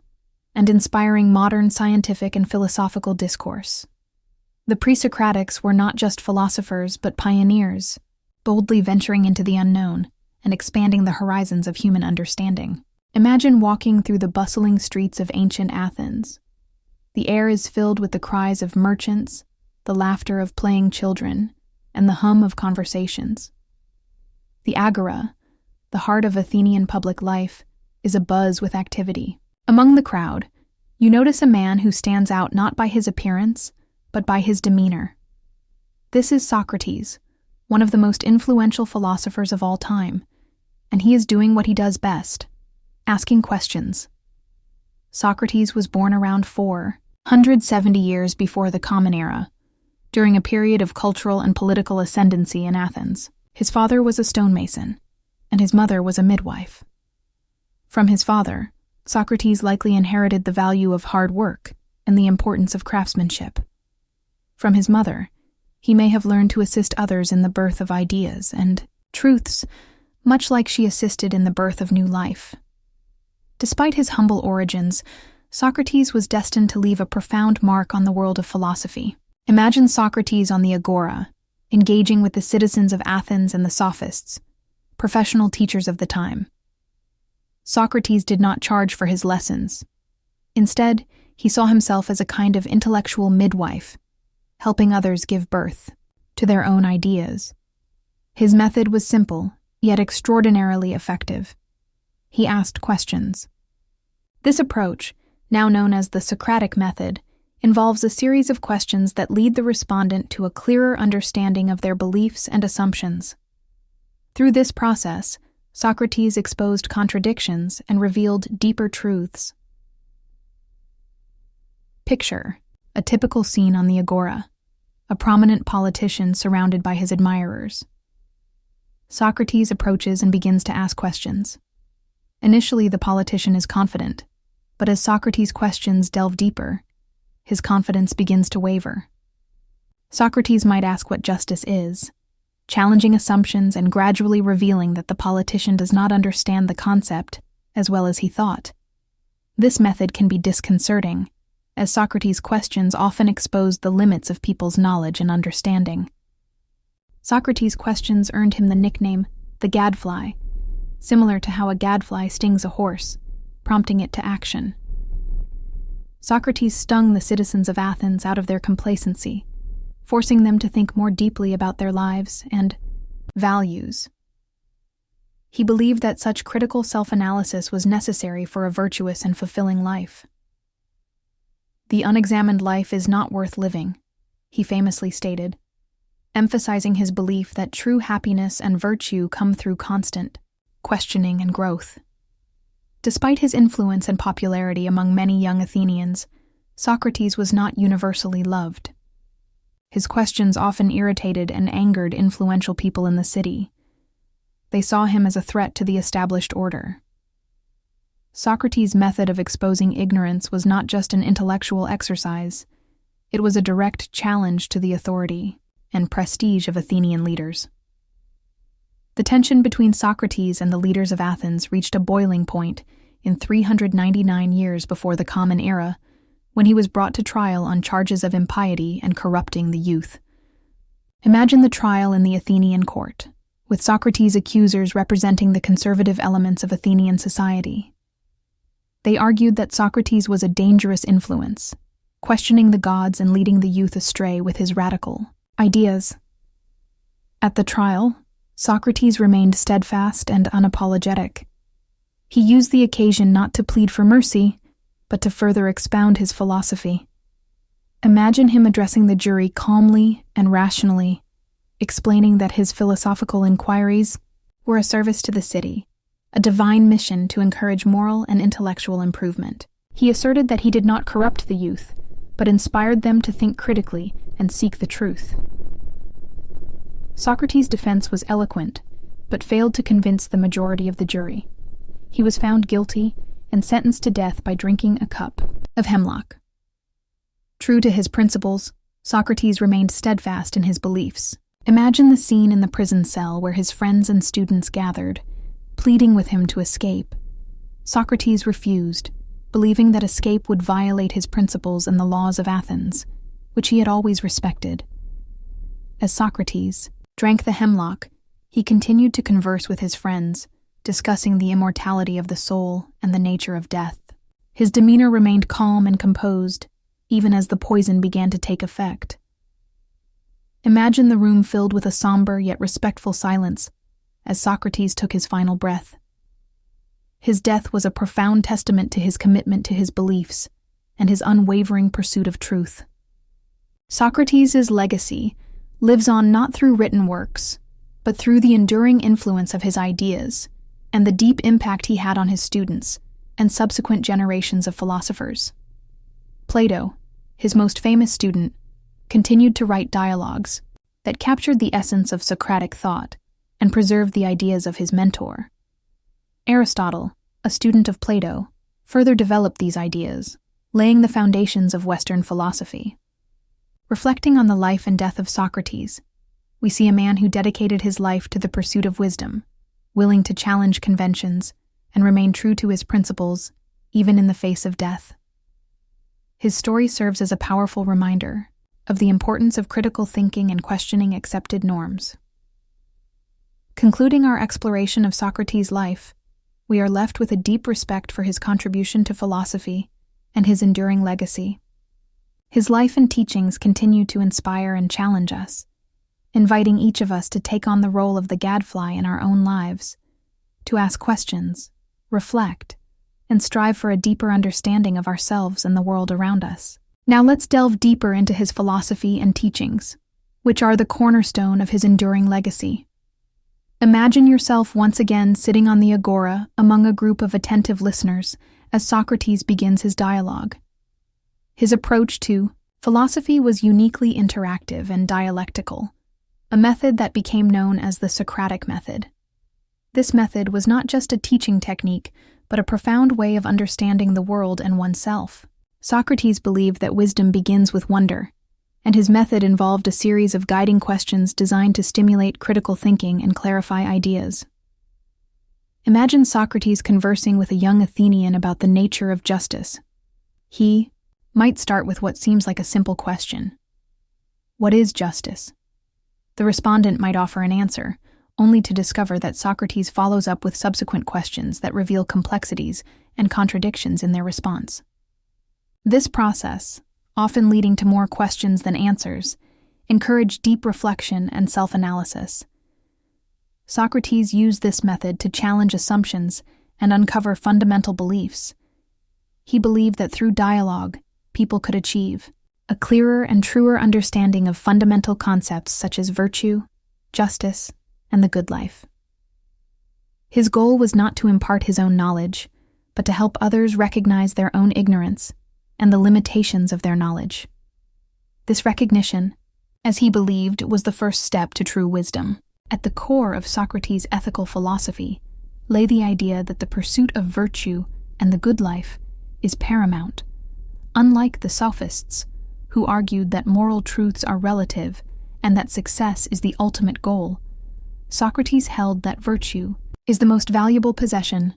and inspiring modern scientific and philosophical discourse. The pre-Socratics were not just philosophers but pioneers, boldly venturing into the unknown and expanding the horizons of human understanding. Imagine walking through the bustling streets of ancient Athens. The air is filled with the cries of merchants, the laughter of playing children, and the hum of conversations. The agora, the heart of Athenian public life, is abuzz with activity. Among the crowd, you notice a man who stands out not by his appearance, but by his demeanor. This is Socrates, one of the most influential philosophers of all time, and he is doing what he does best, asking questions. Socrates was born around 470 years before the Common Era, during a period of cultural and political ascendancy in Athens. His father was a stonemason, and his mother was a midwife. From his father, Socrates likely inherited the value of hard work and the importance of craftsmanship. From his mother, he may have learned to assist others in the birth of ideas and truths, much like she assisted in the birth of new life. Despite his humble origins, Socrates was destined to leave a profound mark on the world of philosophy. Imagine Socrates on the agora, engaging with the citizens of Athens and the sophists, professional teachers of the time. Socrates did not charge for his lessons. Instead, he saw himself as a kind of intellectual midwife, helping others give birth to their own ideas. His method was simple, yet extraordinarily effective. He asked questions. This approach, now known as the Socratic Method, involves a series of questions that lead the respondent to a clearer understanding of their beliefs and assumptions. Through this process, Socrates exposed contradictions and revealed deeper truths. Picture a typical scene on the agora, a prominent politician surrounded by his admirers. Socrates approaches and begins to ask questions. Initially, the politician is confident, but as Socrates' questions delve deeper, his confidence begins to waver. Socrates might ask what justice is, challenging assumptions and gradually revealing that the politician does not understand the concept as well as he thought. This method can be disconcerting, as Socrates' questions often expose the limits of people's knowledge and understanding. Socrates' questions earned him the nickname the gadfly, similar to how a gadfly stings a horse, prompting it to action. Socrates stung the citizens of Athens out of their complacency, forcing them to think more deeply about their lives and values. He believed that such critical self-analysis was necessary for a virtuous and fulfilling life. "The unexamined life is not worth living," he famously stated, emphasizing his belief that true happiness and virtue come through constant questioning and growth. Despite his influence and popularity among many young Athenians, Socrates was not universally loved. His questions often irritated and angered influential people in the city. They saw him as a threat to the established order. Socrates' method of exposing ignorance was not just an intellectual exercise, it was a direct challenge to the authority and prestige of Athenian leaders. The tension between Socrates and the leaders of Athens reached a boiling point in 399 years before the Common Era, when he was brought to trial on charges of impiety and corrupting the youth. Imagine the trial in the Athenian court, with Socrates' accusers representing the conservative elements of Athenian society. They argued that Socrates was a dangerous influence, questioning the gods and leading the youth astray with his radical ideas. At the trial, Socrates remained steadfast and unapologetic. He used the occasion not to plead for mercy, but to further expound his philosophy. Imagine him addressing the jury calmly and rationally, explaining that his philosophical inquiries were a service to the city, a divine mission to encourage moral and intellectual improvement. He asserted that he did not corrupt the youth, but inspired them to think critically and seek the truth. Socrates' defense was eloquent, but failed to convince the majority of the jury. He was found guilty and sentenced to death by drinking a cup of hemlock. True to his principles, Socrates remained steadfast in his beliefs. Imagine the scene in the prison cell where his friends and students gathered, pleading with him to escape. Socrates refused, believing that escape would violate his principles and the laws of Athens, which he had always respected. As Socrates drank the hemlock, he continued to converse with his friends, discussing the immortality of the soul and the nature of death. His demeanor remained calm and composed, even as the poison began to take effect. Imagine the room filled with a somber yet respectful silence as Socrates took his final breath. His death was a profound testament to his commitment to his beliefs and his unwavering pursuit of truth. Socrates' legacy lives on not through written works, but through the enduring influence of his ideas and the deep impact he had on his students and subsequent generations of philosophers. Plato, his most famous student, continued to write dialogues that captured the essence of Socratic thought and preserved the ideas of his mentor. Aristotle, a student of Plato, further developed these ideas, laying the foundations of Western philosophy. Reflecting on the life and death of Socrates, we see a man who dedicated his life to the pursuit of wisdom, willing to challenge conventions and remain true to his principles, even in the face of death. His story serves as a powerful reminder of the importance of critical thinking and questioning accepted norms. Concluding our exploration of Socrates' life, we are left with a deep respect for his contribution to philosophy and his enduring legacy. His life and teachings continue to inspire and challenge us, inviting each of us to take on the role of the gadfly in our own lives, to ask questions, reflect, and strive for a deeper understanding of ourselves and the world around us. Now let's delve deeper into his philosophy and teachings, which are the cornerstone of his enduring legacy. Imagine yourself once again sitting on the agora among a group of attentive listeners as Socrates begins his dialogue. His approach to philosophy was uniquely interactive and dialectical, a method that became known as the Socratic Method. This method was not just a teaching technique, but a profound way of understanding the world and oneself. Socrates believed that wisdom begins with wonder, and his method involved a series of guiding questions designed to stimulate critical thinking and clarify ideas. Imagine Socrates conversing with a young Athenian about the nature of justice. He might start with what seems like a simple question. What is justice? The respondent might offer an answer, only to discover that Socrates follows up with subsequent questions that reveal complexities and contradictions in their response. This process, often leading to more questions than answers, encouraged deep reflection and self-analysis. Socrates used this method to challenge assumptions and uncover fundamental beliefs. He believed that through dialogue, people could achieve a clearer and truer understanding of fundamental concepts such as virtue, justice, and the good life. His goal was not to impart his own knowledge, but to help others recognize their own ignorance and the limitations of their knowledge. This recognition, as he believed, was the first step to true wisdom. At the core of Socrates' ethical philosophy lay the idea that the pursuit of virtue and the good life is paramount. Unlike the sophists, who argued that moral truths are relative and that success is the ultimate goal, Socrates held that virtue is the most valuable possession,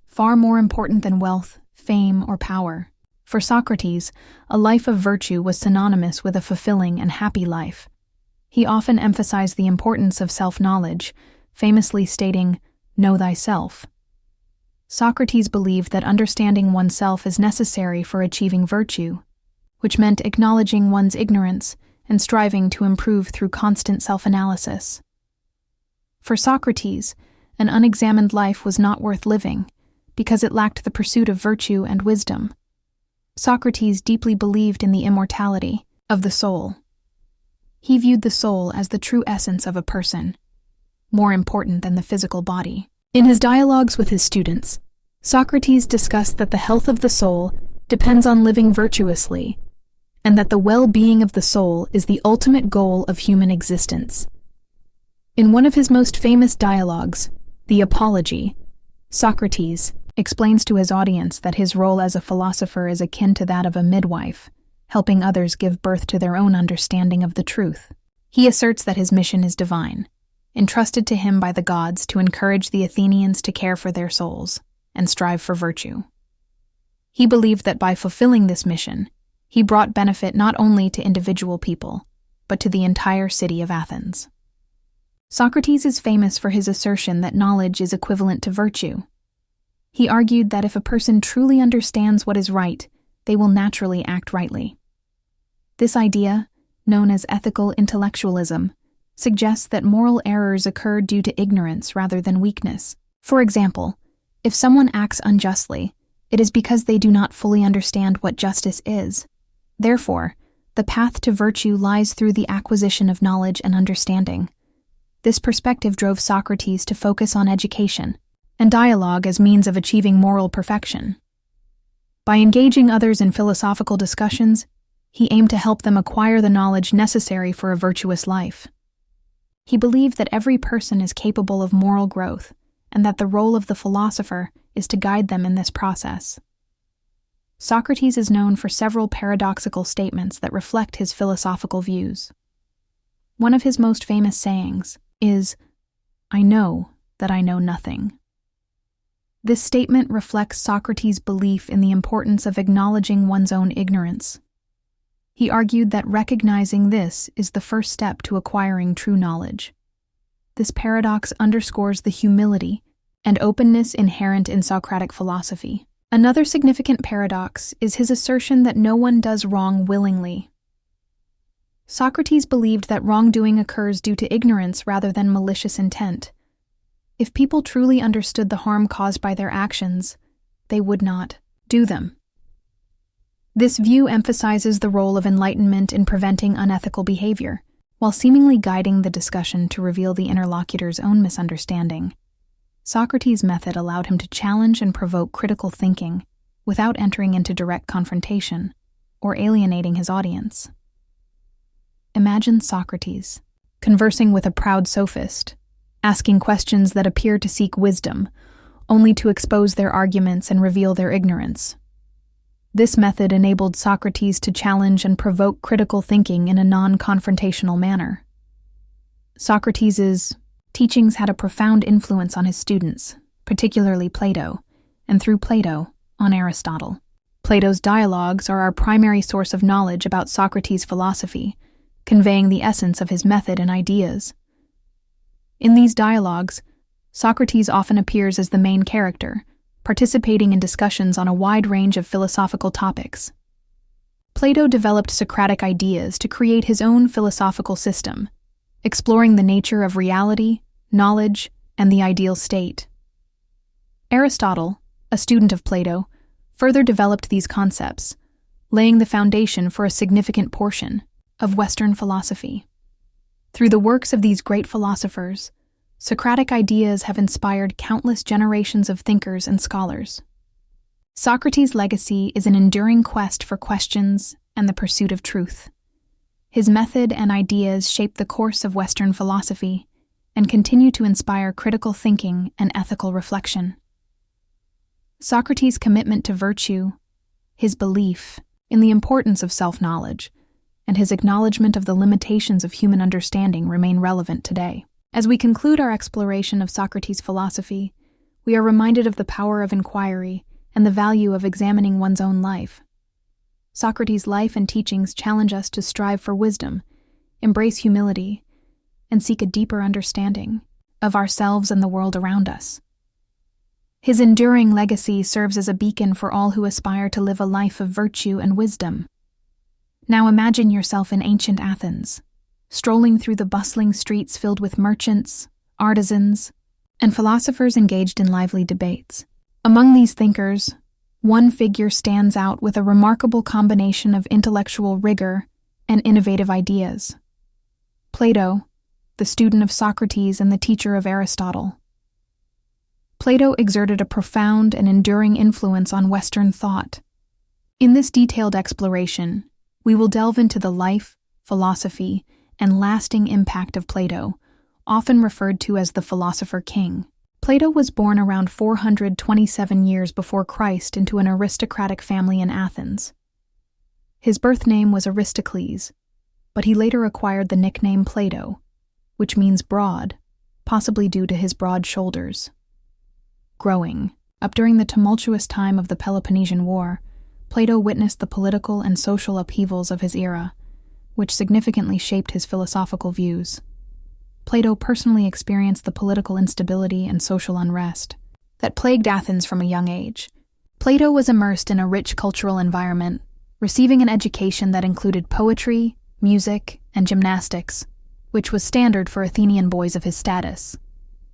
far more important than wealth, fame, or power. For Socrates, a life of virtue was synonymous with a fulfilling and happy life. He often emphasized the importance of self-knowledge, famously stating, "Know thyself." Socrates believed that understanding oneself is necessary for achieving virtue, which meant acknowledging one's ignorance and striving to improve through constant self-analysis. For Socrates, an unexamined life was not worth living because it lacked the pursuit of virtue and wisdom. Socrates deeply believed in the immortality of the soul. He viewed the soul as the true essence of a person, more important than the physical body. In his dialogues with his students, Socrates discussed that the health of the soul depends on living virtuously, and that the well-being of the soul is the ultimate goal of human existence. In one of his most famous dialogues, the Apology, Socrates explains to his audience that his role as a philosopher is akin to that of a midwife, helping others give birth to their own understanding of the truth. He asserts that his mission is divine, entrusted to him by the gods to encourage the Athenians to care for their souls and strive for virtue. He believed that by fulfilling this mission, he brought benefit not only to individual people, but to the entire city of Athens. Socrates is famous for his assertion that knowledge is equivalent to virtue. He argued that if a person truly understands what is right, they will naturally act rightly. This idea, known as ethical intellectualism, suggests that moral errors occur due to ignorance rather than weakness. For example, if someone acts unjustly, it is because they do not fully understand what justice is. Therefore, the path to virtue lies through the acquisition of knowledge and understanding. This perspective drove Socrates to focus on education and dialogue as means of achieving moral perfection. By engaging others in philosophical discussions, he aimed to help them acquire the knowledge necessary for a virtuous life. He believed that every person is capable of moral growth, and that the role of the philosopher is to guide them in this process. Socrates is known for several paradoxical statements that reflect his philosophical views. One of his most famous sayings is, "I know that I know nothing." This statement reflects Socrates' belief in the importance of acknowledging one's own ignorance. He argued that recognizing this is the first step to acquiring true knowledge. This paradox underscores the humility and openness inherent in Socratic philosophy. Another significant paradox is his assertion that no one does wrong willingly. Socrates believed that wrongdoing occurs due to ignorance rather than malicious intent. If people truly understood the harm caused by their actions, they would not do them. This view emphasizes the role of enlightenment in preventing unethical behavior, while seemingly guiding the discussion to reveal the interlocutor's own misunderstanding. Socrates' method allowed him to challenge and provoke critical thinking without entering into direct confrontation or alienating his audience. Imagine Socrates conversing with a proud sophist, asking questions that appear to seek wisdom, only to expose their arguments and reveal their ignorance. This method enabled Socrates to challenge and provoke critical thinking in a non-confrontational manner. Socrates' teachings had a profound influence on his students, particularly Plato, and through Plato, on Aristotle. Plato's dialogues are our primary source of knowledge about Socrates' philosophy, conveying the essence of his method and ideas. In these dialogues, Socrates often appears as the main character, participating in discussions on a wide range of philosophical topics. Plato developed Socratic ideas to create his own philosophical system, exploring the nature of reality, knowledge, and the ideal state. Aristotle, a student of Plato, further developed these concepts, laying the foundation for a significant portion of Western philosophy. Through the works of these great philosophers, Socratic ideas have inspired countless generations of thinkers and scholars. Socrates' legacy is an enduring quest for questions and the pursuit of truth. His method and ideas shape the course of Western philosophy and continue to inspire critical thinking and ethical reflection. Socrates' commitment to virtue, his belief in the importance of self-knowledge, and his acknowledgement of the limitations of human understanding remain relevant today. As we conclude our exploration of Socrates' philosophy, we are reminded of the power of inquiry and the value of examining one's own life. Socrates' life and teachings challenge us to strive for wisdom, embrace humility, and seek a deeper understanding of ourselves and the world around us. His enduring legacy serves as a beacon for all who aspire to live a life of virtue and wisdom. Now imagine yourself in ancient Athens, strolling through the bustling streets filled with merchants, artisans, and philosophers engaged in lively debates. Among these thinkers, one figure stands out with a remarkable combination of intellectual rigor and innovative ideas: Plato, the student of Socrates and the teacher of Aristotle. Plato exerted a profound and enduring influence on Western thought. In this detailed exploration, we will delve into the life, philosophy, and lasting impact of Plato, often referred to as the Philosopher-King. Plato was born around 427 years before Christ into an aristocratic family in Athens. His birth name was Aristocles, but he later acquired the nickname Plato, which means broad, possibly due to his broad shoulders. Growing up during the tumultuous time of the Peloponnesian War, Plato witnessed the political and social upheavals of his era, which significantly shaped his philosophical views. Plato personally experienced the political instability and social unrest that plagued Athens from a young age. Plato was immersed in a rich cultural environment, receiving an education that included poetry, music, and gymnastics, which was standard for Athenian boys of his status.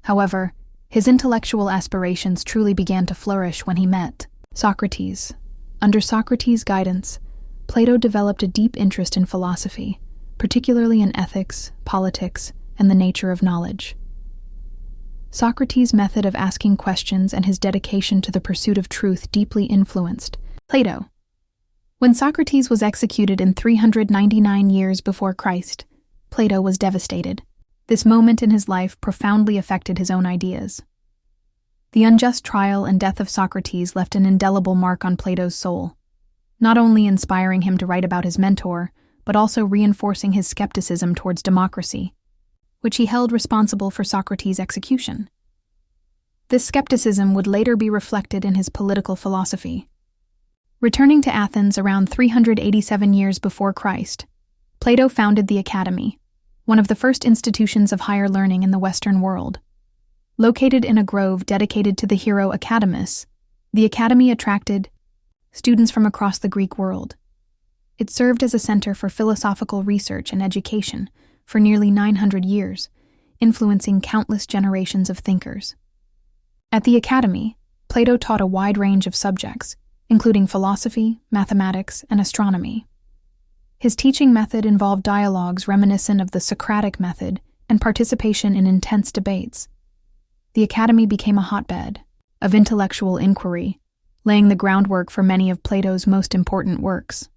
However, his intellectual aspirations truly began to flourish when he met Socrates. Under Socrates' guidance, Plato developed a deep interest in philosophy, particularly in ethics, politics, and the nature of knowledge. Socrates' method of asking questions and his dedication to the pursuit of truth deeply influenced Plato. When Socrates was executed in 399 years before Christ, Plato was devastated. This moment in his life profoundly affected his own ideas. The unjust trial and death of Socrates left an indelible mark on Plato's soul, not only inspiring him to write about his mentor, but also reinforcing his skepticism towards democracy, which he held responsible for Socrates' execution. This skepticism would later be reflected in his political philosophy. Returning to Athens around 387 years before Christ, Plato founded the Academy, one of the first institutions of higher learning in the Western world. Located in a grove dedicated to the hero Academus, the Academy attracted students from across the Greek world. It served as a center for philosophical research and education for nearly 900 years, influencing countless generations of thinkers. At the Academy, Plato taught a wide range of subjects, including philosophy, mathematics, and astronomy. His teaching method involved dialogues reminiscent of the Socratic Method and participation in intense debates. The Academy became a hotbed of intellectual inquiry, laying the groundwork for many of Plato's most important works.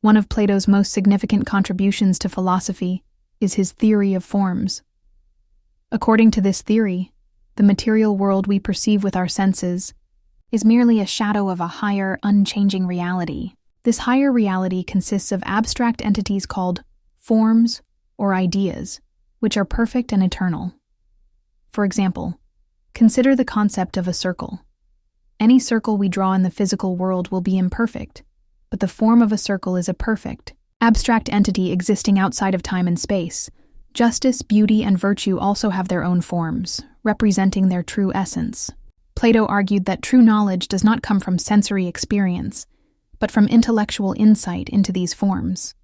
One of Plato's most significant contributions to philosophy is his theory of forms. According to this theory, the material world we perceive with our senses is merely a shadow of a higher, unchanging reality. This higher reality consists of abstract entities called forms or ideas, which are perfect and eternal. For example, consider the concept of a circle. Any circle we draw in the physical world will be imperfect, but the form of a circle is a perfect, abstract entity existing outside of time and space. Justice, beauty, and virtue also have their own forms, representing their true essence. Plato argued that true knowledge does not come from sensory experience, but from intellectual insight into these forms.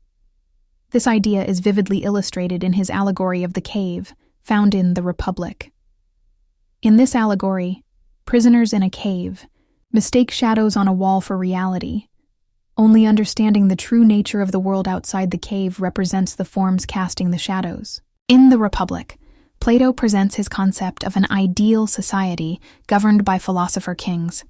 This idea is vividly illustrated in his allegory of the cave, found in The Republic. In this allegory, prisoners in a cave mistake shadows on a wall for reality. Only understanding the true nature of the world outside the cave represents the forms casting the shadows. In The Republic, Plato presents his concept of an ideal society governed by philosopher-kings.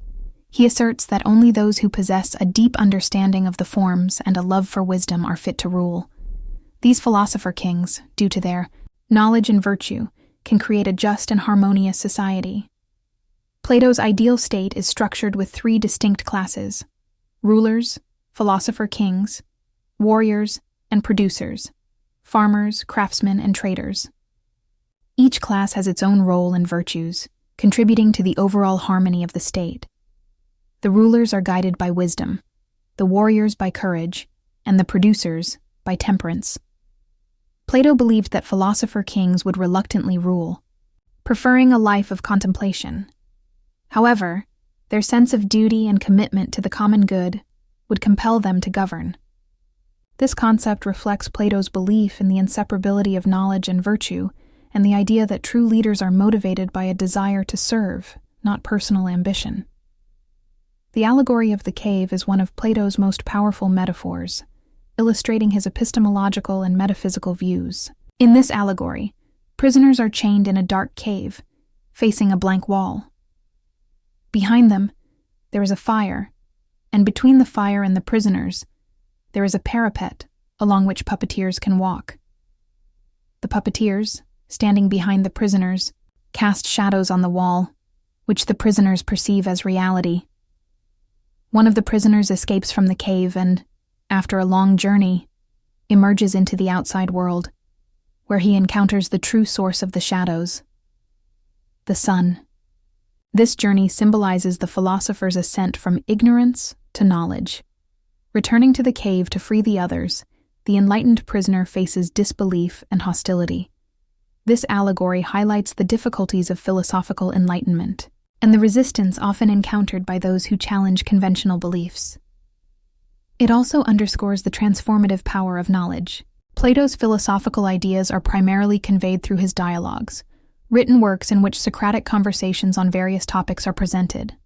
He asserts that only those who possess a deep understanding of the forms and a love for wisdom are fit to rule. These philosopher-kings, due to their knowledge and virtue, can create a just and harmonious society. Plato's ideal state is structured with three distinct classes: rulers, philosopher-kings, warriors, and producers, farmers, craftsmen, and traders. Each class has its own role and virtues, contributing to the overall harmony of the state. The rulers are guided by wisdom, the warriors by courage, and the producers by temperance. Plato believed that philosopher-kings would reluctantly rule, preferring a life of contemplation. However, their sense of duty and commitment to the common good would compel them to govern. This concept reflects Plato's belief in the inseparability of knowledge and virtue, and the idea that true leaders are motivated by a desire to serve, not personal ambition. The allegory of the cave is one of Plato's most powerful metaphors, illustrating his epistemological and metaphysical views. In this allegory, prisoners are chained in a dark cave, facing a blank wall. Behind them, there is a fire, and between the fire and the prisoners, there is a parapet along which puppeteers can walk. The puppeteers, standing behind the prisoners, cast shadows on the wall, which the prisoners perceive as reality. One of the prisoners escapes from the cave and, after a long journey, emerges into the outside world, where he encounters the true source of the shadows, the sun. This journey symbolizes the philosopher's ascent from ignorance to knowledge. Returning to the cave to free the others, the enlightened prisoner faces disbelief and hostility. This allegory highlights the difficulties of philosophical enlightenment and the resistance often encountered by those who challenge conventional beliefs. It also underscores the transformative power of knowledge. Plato's philosophical ideas are primarily conveyed through his dialogues, written works in which Socratic conversations on various topics are presented.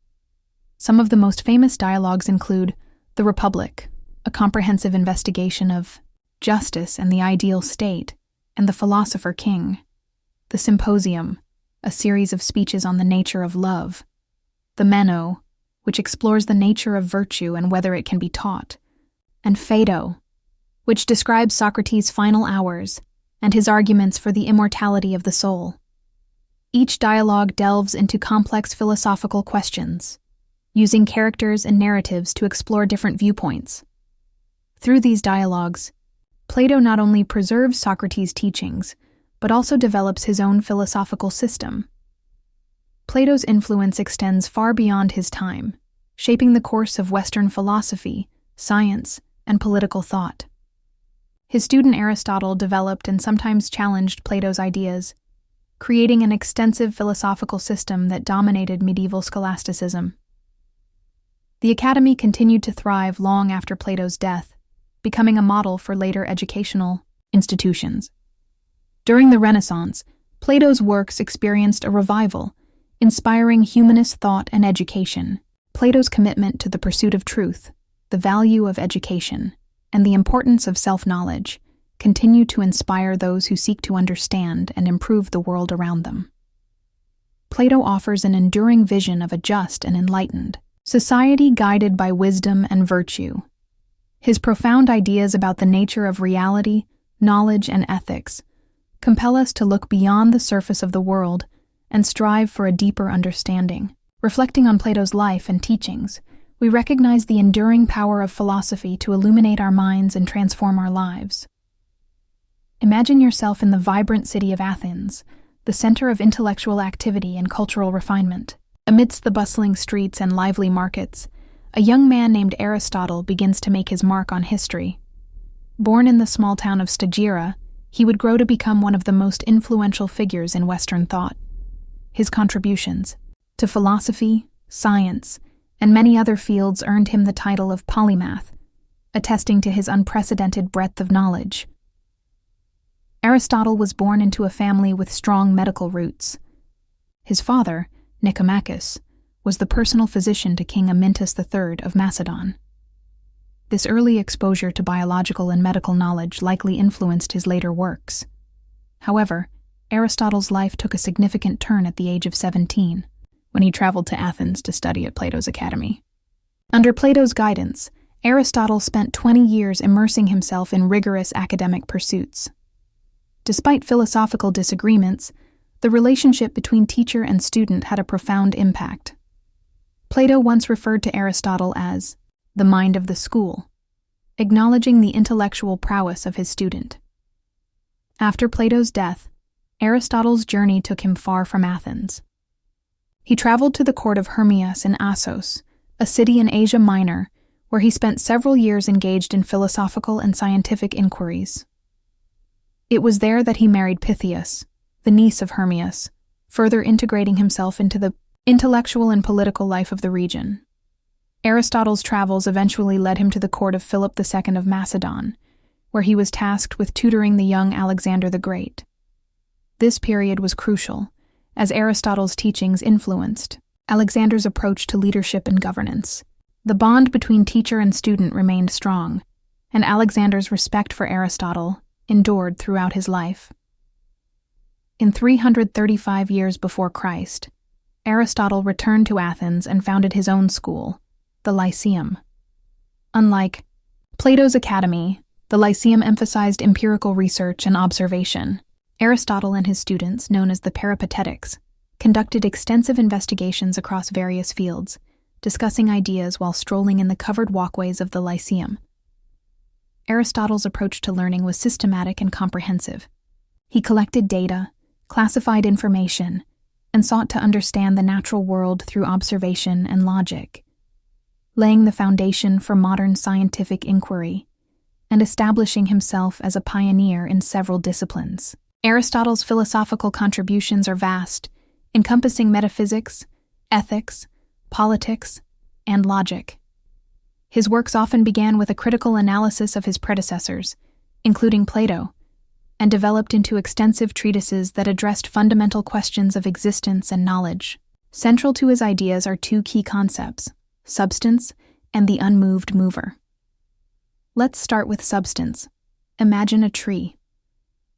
Some of the most famous dialogues include The Republic, a comprehensive investigation of justice and the ideal state, and the Philosopher-King; the Symposium, a series of speeches on the nature of love; the Meno, which explores the nature of virtue and whether it can be taught; and Phaedo, which describes Socrates' final hours and his arguments for the immortality of the soul. Each dialogue delves into complex philosophical questions, using characters and narratives to explore different viewpoints. Through these dialogues, Plato not only preserves Socrates' teachings, but also develops his own philosophical system. Plato's influence extends far beyond his time, shaping the course of Western philosophy, science, and political thought. His student Aristotle developed and sometimes challenged Plato's ideas, creating an extensive philosophical system that dominated medieval scholasticism. The academy continued to thrive long after Plato's death, becoming a model for later educational institutions. During the Renaissance, Plato's works experienced a revival, inspiring humanist thought and education. Plato's commitment to the pursuit of truth, the value of education, and the importance of self-knowledge continue to inspire those who seek to understand and improve the world around them. Plato offers an enduring vision of a just and enlightened society guided by wisdom and virtue. His profound ideas about the nature of reality, knowledge, and ethics compel us to look beyond the surface of the world and strive for a deeper understanding. Reflecting on Plato's life and teachings, we recognize the enduring power of philosophy to illuminate our minds and transform our lives. Imagine yourself in the vibrant city of Athens, the center of intellectual activity and cultural refinement. Amidst the bustling streets and lively markets, a young man named Aristotle begins to make his mark on history. Born in the small town of Stagira, he would grow to become one of the most influential figures in Western thought. His contributions to philosophy, science, and many other fields earned him the title of polymath, attesting to his unprecedented breadth of knowledge. Aristotle was born into a family with strong medical roots. His father, Nicomachus, was the personal physician to King Amyntas III of Macedon. This early exposure to biological and medical knowledge likely influenced his later works. However, Aristotle's life took a significant turn at the age of 17, when he traveled to Athens to study at Plato's academy. Under Plato's guidance, Aristotle spent 20 years immersing himself in rigorous academic pursuits. Despite philosophical disagreements, the relationship between teacher and student had a profound impact. Plato once referred to Aristotle as the mind of the school, acknowledging the intellectual prowess of his student. After Plato's death, Aristotle's journey took him far from Athens. He traveled to the court of Hermias in Assos, a city in Asia Minor, where he spent several years engaged in philosophical and scientific inquiries. It was there that he married Pythias, the niece of Hermias, further integrating himself into the intellectual and political life of the region. Aristotle's travels eventually led him to the court of Philip II of Macedon, where he was tasked with tutoring the young Alexander the Great. This period was crucial, as Aristotle's teachings influenced Alexander's approach to leadership and governance. The bond between teacher and student remained strong, and Alexander's respect for Aristotle endured throughout his life. In 335 years before Christ, Aristotle returned to Athens and founded his own school, the Lyceum. Unlike Plato's academy, the Lyceum emphasized empirical research and observation. Aristotle and his students, known as the Peripatetics, conducted extensive investigations across various fields, discussing ideas while strolling in the covered walkways of the Lyceum. Aristotle's approach to learning was systematic and comprehensive. He collected data, classified information, and sought to understand the natural world through observation and logic, laying the foundation for modern scientific inquiry and establishing himself as a pioneer in several disciplines. Aristotle's philosophical contributions are vast, encompassing metaphysics, ethics, politics, and logic. His works often began with a critical analysis of his predecessors, including Plato, and developed into extensive treatises that addressed fundamental questions of existence and knowledge. Central to his ideas are two key concepts: substance and the unmoved mover. Let's start with substance. Imagine a tree.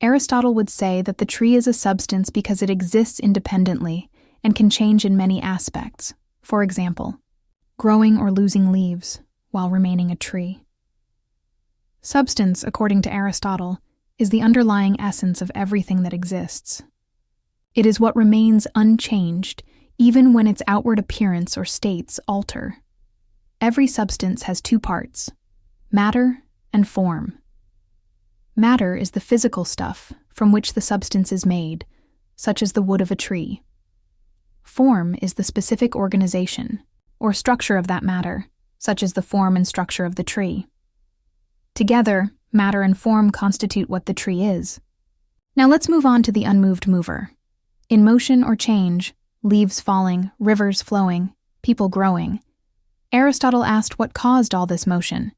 Aristotle would say that the tree is a substance because it exists independently and can change in many aspects, for example, growing or losing leaves while remaining a tree. Substance, according to Aristotle, is the underlying essence of everything that exists. It is what remains unchanged even when its outward appearance or states alter. Every substance has two parts: matter and form. Matter is the physical stuff from which the substance is made, such as the wood of a tree. Form is the specific organization or structure of that matter, such as the form and structure of the tree. Together, matter and form constitute what the tree is. Now let's move on to the unmoved mover. In motion or change, leaves falling, rivers flowing, people growing, Aristotle asked what caused all this motion.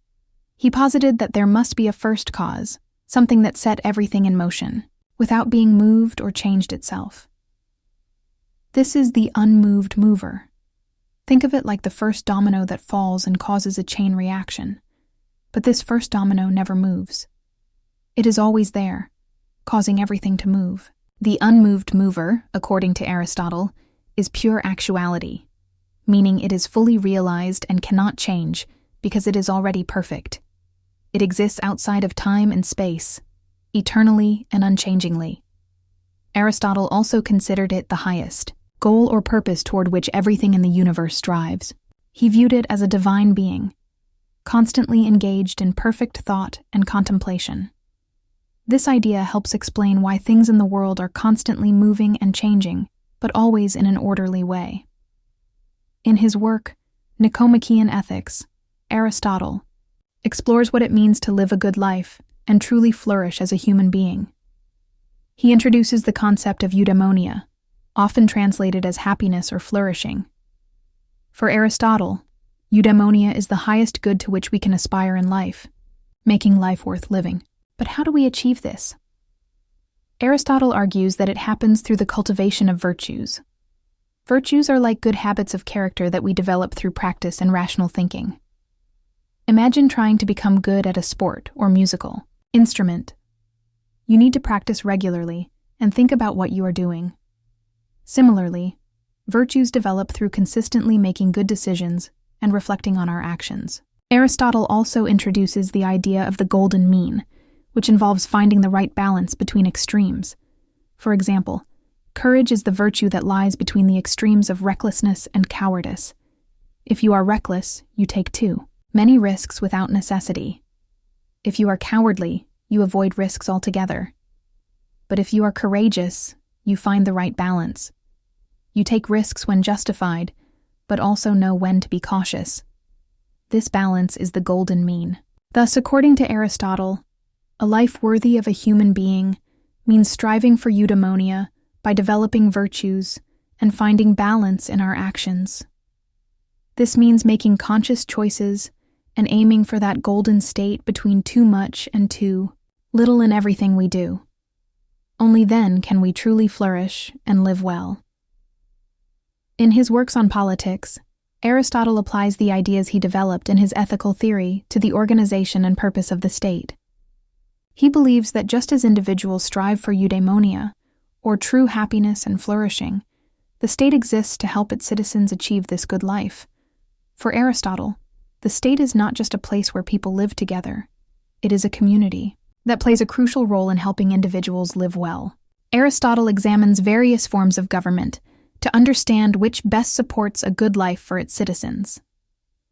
He posited that there must be a first cause, something that set everything in motion, without being moved or changed itself. This is the unmoved mover. Think of it like the first domino that falls and causes a chain reaction. But this first domino never moves. It is always there, causing everything to move. The unmoved mover, according to Aristotle, is pure actuality, meaning it is fully realized and cannot change because it is already perfect. It exists outside of time and space, eternally and unchangingly. Aristotle also considered it the highest goal or purpose toward which everything in the universe strives. He viewed it as a divine being, constantly engaged in perfect thought and contemplation. This idea helps explain why things in the world are constantly moving and changing, but always in an orderly way. In his work, Nicomachean Ethics, Aristotle explores what it means to live a good life and truly flourish as a human being. He introduces the concept of eudaimonia, often translated as happiness or flourishing. For Aristotle, eudaimonia is the highest good to which we can aspire in life, making life worth living. But how do we achieve this? Aristotle argues that it happens through the cultivation of virtues. Virtues are like good habits of character that we develop through practice and rational thinking. Imagine trying to become good at a sport or musical instrument. You need to practice regularly and think about what you are doing. Similarly, virtues develop through consistently making good decisions and reflecting on our actions. Aristotle also introduces the idea of the golden mean, which involves finding the right balance between extremes. For example, courage is the virtue that lies between the extremes of recklessness and cowardice. If you are reckless, you take too many risks without necessity. If you are cowardly, you avoid risks altogether. But if you are courageous, you find the right balance. You take risks when justified, but also know when to be cautious. This balance is the golden mean. Thus, according to Aristotle, a life worthy of a human being means striving for eudaimonia by developing virtues and finding balance in our actions. This means making conscious choices and aiming for that golden state between too much and too little in everything we do. Only then can we truly flourish and live well. In his works on politics, Aristotle applies the ideas he developed in his ethical theory to the organization and purpose of the state. He believes that just as individuals strive for eudaimonia, or true happiness and flourishing, the state exists to help its citizens achieve this good life. For Aristotle, the state is not just a place where people live together. It is a community that plays a crucial role in helping individuals live well. Aristotle examines various forms of government to understand which best supports a good life for its citizens.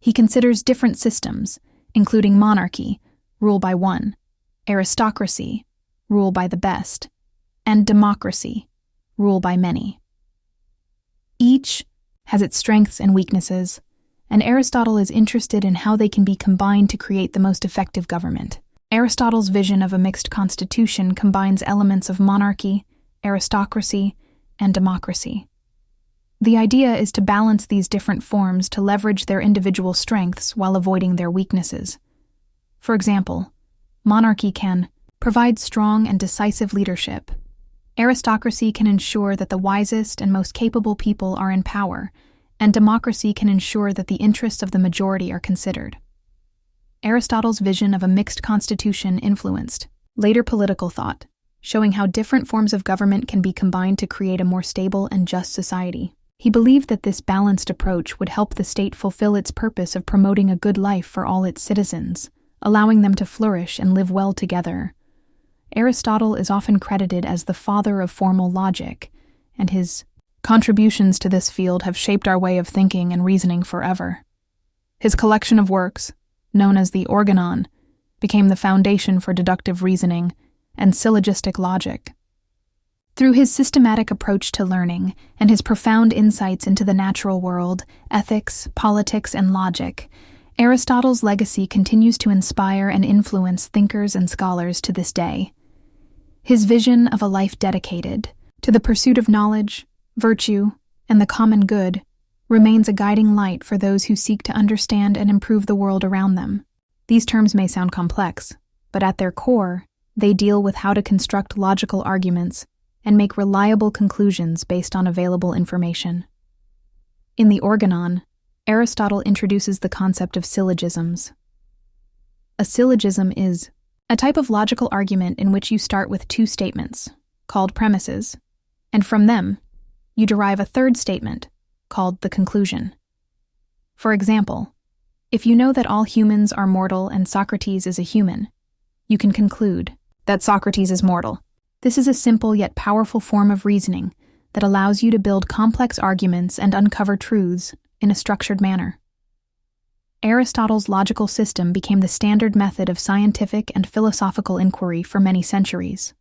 He considers different systems, including monarchy, rule by one, aristocracy, rule by the best, and democracy, rule by many. Each has its strengths and weaknesses, and Aristotle is interested in how they can be combined to create the most effective government. Aristotle's vision of a mixed constitution combines elements of monarchy, aristocracy, and democracy. The idea is to balance these different forms to leverage their individual strengths while avoiding their weaknesses. For example, monarchy can provide strong and decisive leadership. Aristocracy can ensure that the wisest and most capable people are in power, and democracy can ensure that the interests of the majority are considered. Aristotle's vision of a mixed constitution influenced later political thought, showing how different forms of government can be combined to create a more stable and just society. He believed that this balanced approach would help the state fulfill its purpose of promoting a good life for all its citizens, allowing them to flourish and live well together. Aristotle is often credited as the father of formal logic, and his contributions to this field have shaped our way of thinking and reasoning forever. His collection of works, known as the Organon, became the foundation for deductive reasoning and syllogistic logic. Through his systematic approach to learning and his profound insights into the natural world, ethics, politics, and logic, Aristotle's legacy continues to inspire and influence thinkers and scholars to this day. His vision of a life dedicated to the pursuit of knowledge, virtue, and the common good remains a guiding light for those who seek to understand and improve the world around them. These terms may sound complex, but at their core, they deal with how to construct logical arguments and make reliable conclusions based on available information. In the Organon, Aristotle introduces the concept of syllogisms. A syllogism is a type of logical argument in which you start with two statements, called premises, and from them, you derive a third statement, called the conclusion. For example, if you know that all humans are mortal and Socrates is a human, you can conclude that Socrates is mortal. This is a simple yet powerful form of reasoning that allows you to build complex arguments and uncover truths in a structured manner. Aristotle's logical system became the standard method of scientific and philosophical inquiry for many centuries.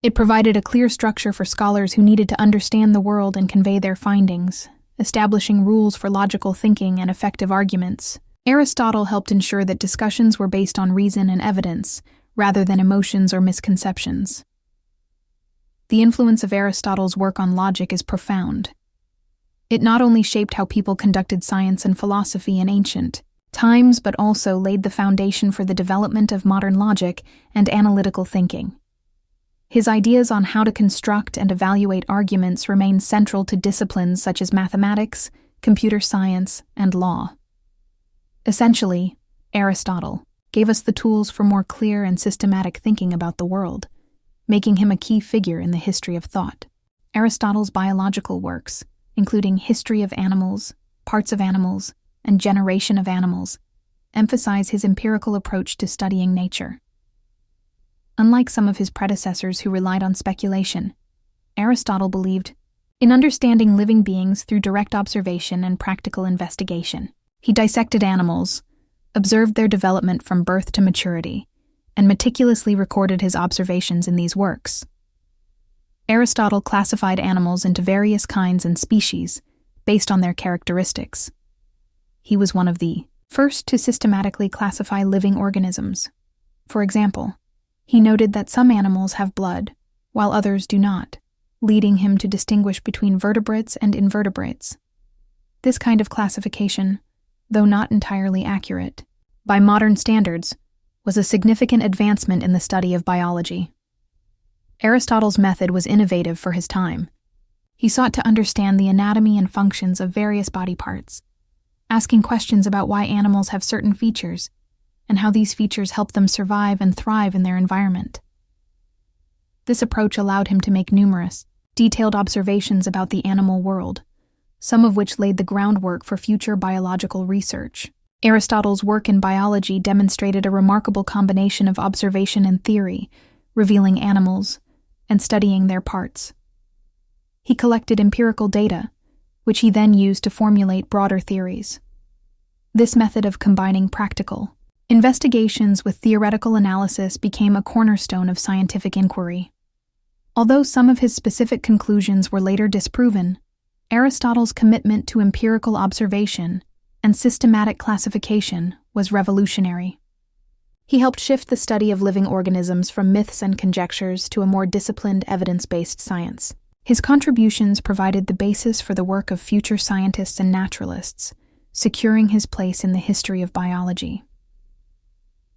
It provided a clear structure for scholars who needed to understand the world and convey their findings, establishing rules for logical thinking and effective arguments. Aristotle helped ensure that discussions were based on reason and evidence, rather than emotions or misconceptions. The influence of Aristotle's work on logic is profound. It not only shaped how people conducted science and philosophy in ancient times, but also laid the foundation for the development of modern logic and analytical thinking. His ideas on how to construct and evaluate arguments remain central to disciplines such as mathematics, computer science, and law. Essentially, Aristotle gave us the tools for more clear and systematic thinking about the world, making him a key figure in the history of thought. Aristotle's biological works, including History of Animals, Parts of Animals, and Generation of Animals, emphasize his empirical approach to studying nature. Unlike some of his predecessors who relied on speculation, Aristotle believed in understanding living beings through direct observation and practical investigation. He dissected animals, observed their development from birth to maturity, and meticulously recorded his observations in these works. Aristotle classified animals into various kinds and species based on their characteristics. He was one of the first to systematically classify living organisms. For example, he noted that some animals have blood, while others do not, leading him to distinguish between vertebrates and invertebrates. This kind of classification, though not entirely accurate, by modern standards, was a significant advancement in the study of biology. Aristotle's method was innovative for his time. He sought to understand the anatomy and functions of various body parts, asking questions about why animals have certain features and how these features help them survive and thrive in their environment. This approach allowed him to make numerous, detailed observations about the animal world, some of which laid the groundwork for future biological research. Aristotle's work in biology demonstrated a remarkable combination of observation and theory, revealing animals and studying their parts. He collected empirical data, which he then used to formulate broader theories. This method of combining practical investigations with theoretical analysis became a cornerstone of scientific inquiry. Although some of his specific conclusions were later disproven, Aristotle's commitment to empirical observation and systematic classification was revolutionary. He helped shift the study of living organisms from myths and conjectures to a more disciplined, evidence-based science. His contributions provided the basis for the work of future scientists and naturalists, securing his place in the history of biology.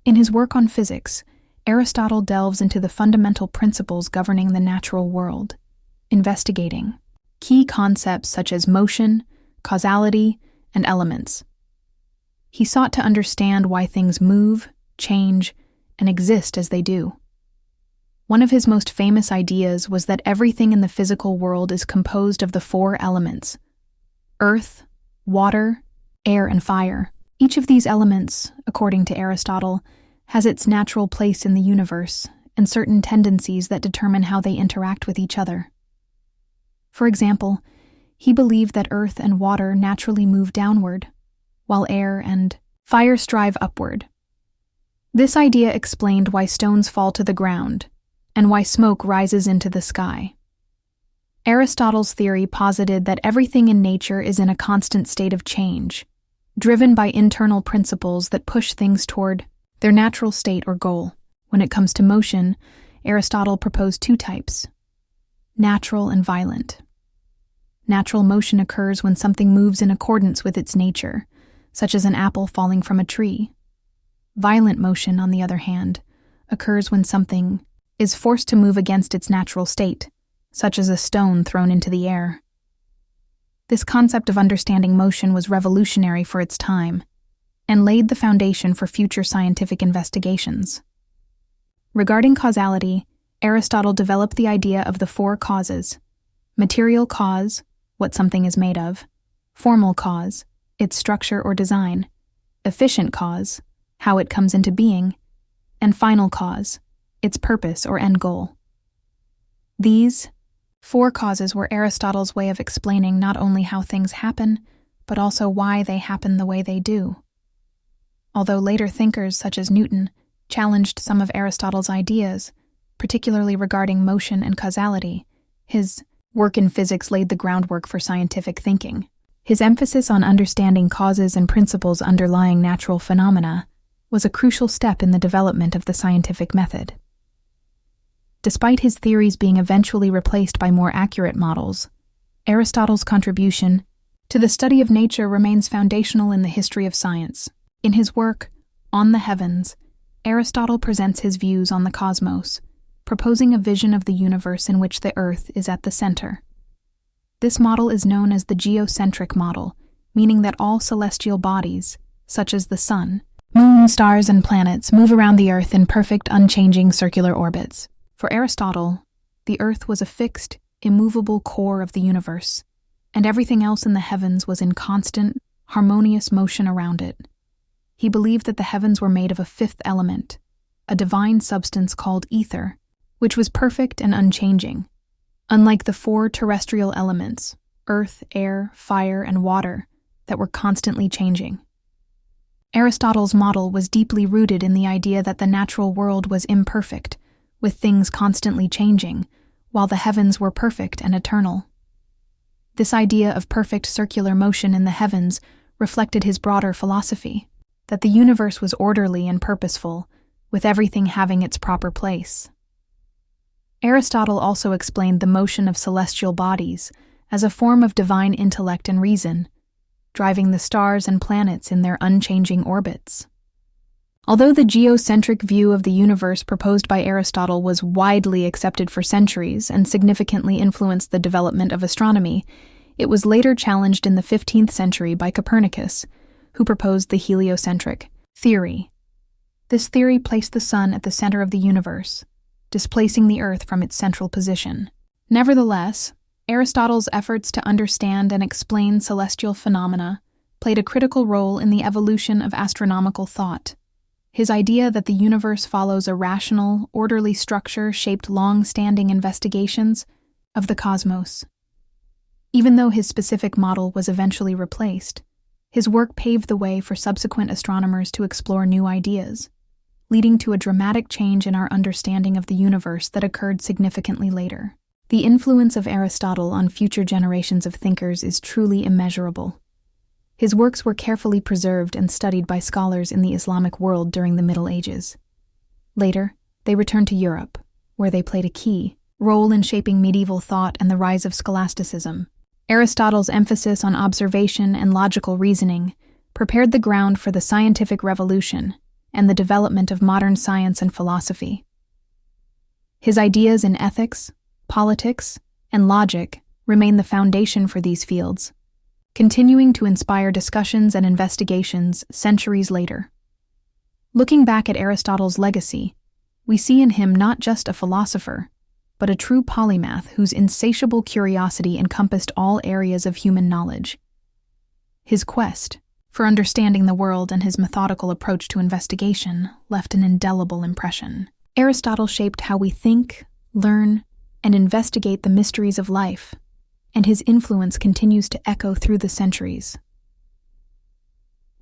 In his work on physics, Aristotle delves into the fundamental principles governing the natural world, investigating key concepts such as motion, causality, and elements. He sought to understand why things move, change, and exist as they do. One of his most famous ideas was that everything in the physical world is composed of the four elements: earth, water, air, and fire. Each of these elements, according to Aristotle, has its natural place in the universe and certain tendencies that determine how they interact with each other. For example, he believed that earth and water naturally move downward, while air and fire strive upward. This idea explained why stones fall to the ground and why smoke rises into the sky. Aristotle's theory posited that everything in nature is in a constant state of change, driven by internal principles that push things toward their natural state or goal. When it comes to motion, Aristotle proposed two types: natural and violent. Natural motion occurs when something moves in accordance with its nature, such as an apple falling from a tree. Violent motion, on the other hand, occurs when something is forced to move against its natural state, such as a stone thrown into the air. This concept of understanding motion was revolutionary for its time and laid the foundation for future scientific investigations. Regarding causality, Aristotle developed the idea of the four causes: material cause, what something is made of; formal cause, its structure or design; efficient cause, how it comes into being; and final cause, its purpose or end goal. These four causes were Aristotle's way of explaining not only how things happen, but also why they happen the way they do. Although later thinkers such as Newton challenged some of Aristotle's ideas, particularly regarding motion and causality, his work in physics laid the groundwork for scientific thinking. His emphasis on understanding causes and principles underlying natural phenomena was a crucial step in the development of the scientific method. Despite his theories being eventually replaced by more accurate models, Aristotle's contribution to the study of nature remains foundational in the history of science. In his work, On the Heavens, Aristotle presents his views on the cosmos, proposing a vision of the universe in which the Earth is at the center. This model is known as the geocentric model, meaning that all celestial bodies, such as the sun, moon, stars, and planets, move around the Earth in perfect, unchanging circular orbits. For Aristotle, the Earth was a fixed, immovable core of the universe, and everything else in the heavens was in constant, harmonious motion around it. He believed that the heavens were made of a fifth element, a divine substance called ether, which was perfect and unchanging. Unlike the four terrestrial elements, earth, air, fire, and water, that were constantly changing. Aristotle's model was deeply rooted in the idea that the natural world was imperfect, with things constantly changing, while the heavens were perfect and eternal. This idea of perfect circular motion in the heavens reflected his broader philosophy, that the universe was orderly and purposeful, with everything having its proper place. Aristotle also explained the motion of celestial bodies as a form of divine intellect and reason, driving the stars and planets in their unchanging orbits. Although the geocentric view of the universe proposed by Aristotle was widely accepted for centuries and significantly influenced the development of astronomy, it was later challenged in the 15th century by Copernicus, who proposed the heliocentric theory. This theory placed the sun at the center of the universe, displacing the Earth from its central position. Nevertheless, Aristotle's efforts to understand and explain celestial phenomena played a critical role in the evolution of astronomical thought. His idea that the universe follows a rational, orderly structure shaped long-standing investigations of the cosmos. Even though his specific model was eventually replaced, his work paved the way for subsequent astronomers to explore new ideas, leading to a dramatic change in our understanding of the universe that occurred significantly later. The influence of Aristotle on future generations of thinkers is truly immeasurable. His works were carefully preserved and studied by scholars in the Islamic world during the Middle Ages. Later, they returned to Europe, where they played a key role in shaping medieval thought and the rise of scholasticism. Aristotle's emphasis on observation and logical reasoning prepared the ground for the scientific revolution and the development of modern science and philosophy. His ideas in ethics, politics, and logic remain the foundation for these fields, continuing to inspire discussions and investigations centuries later. Looking back at Aristotle's legacy, we see in him not just a philosopher, but a true polymath whose insatiable curiosity encompassed all areas of human knowledge. His quest for understanding the world and his methodical approach to investigation left an indelible impression. Aristotle shaped how we think, learn, and investigate the mysteries of life, and his influence continues to echo through the centuries.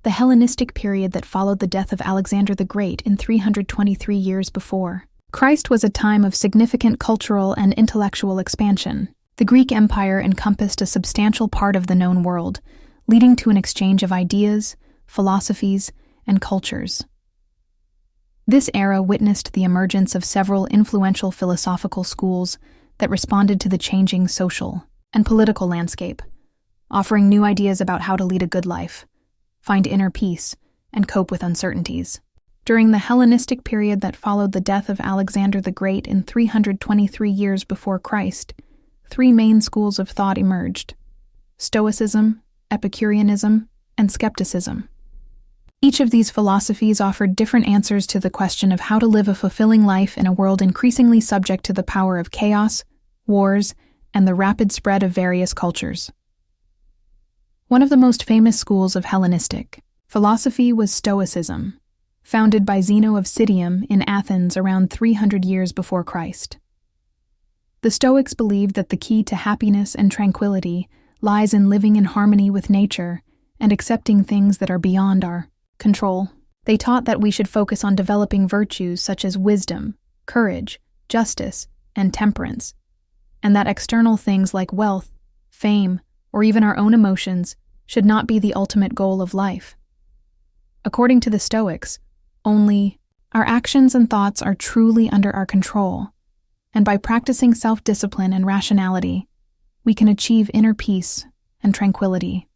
The Hellenistic period that followed the death of Alexander the Great in 323 years before Christ was a time of significant cultural and intellectual expansion. The Greek Empire encompassed a substantial part of the known world, leading to an exchange of ideas, philosophies, and cultures. This era witnessed the emergence of several influential philosophical schools that responded to the changing social and political landscape, offering new ideas about how to lead a good life, find inner peace, and cope with uncertainties. During the Hellenistic period that followed the death of Alexander the Great in 323 years before Christ, three main schools of thought emerged: Stoicism, Epicureanism, and Skepticism. Each of these philosophies offered different answers to the question of how to live a fulfilling life in a world increasingly subject to the power of chaos, wars, and the rapid spread of various cultures. One of the most famous schools of Hellenistic philosophy was Stoicism, founded by Zeno of Citium in Athens around 300 years before Christ. The Stoics believed that the key to happiness and tranquility lies in living in harmony with nature and accepting things that are beyond our control. They taught that we should focus on developing virtues such as wisdom, courage, justice, and temperance, and that external things like wealth, fame, or even our own emotions should not be the ultimate goal of life. According to the Stoics, only our actions and thoughts are truly under our control, and by practicing self-discipline and rationality, we can achieve inner peace and tranquility.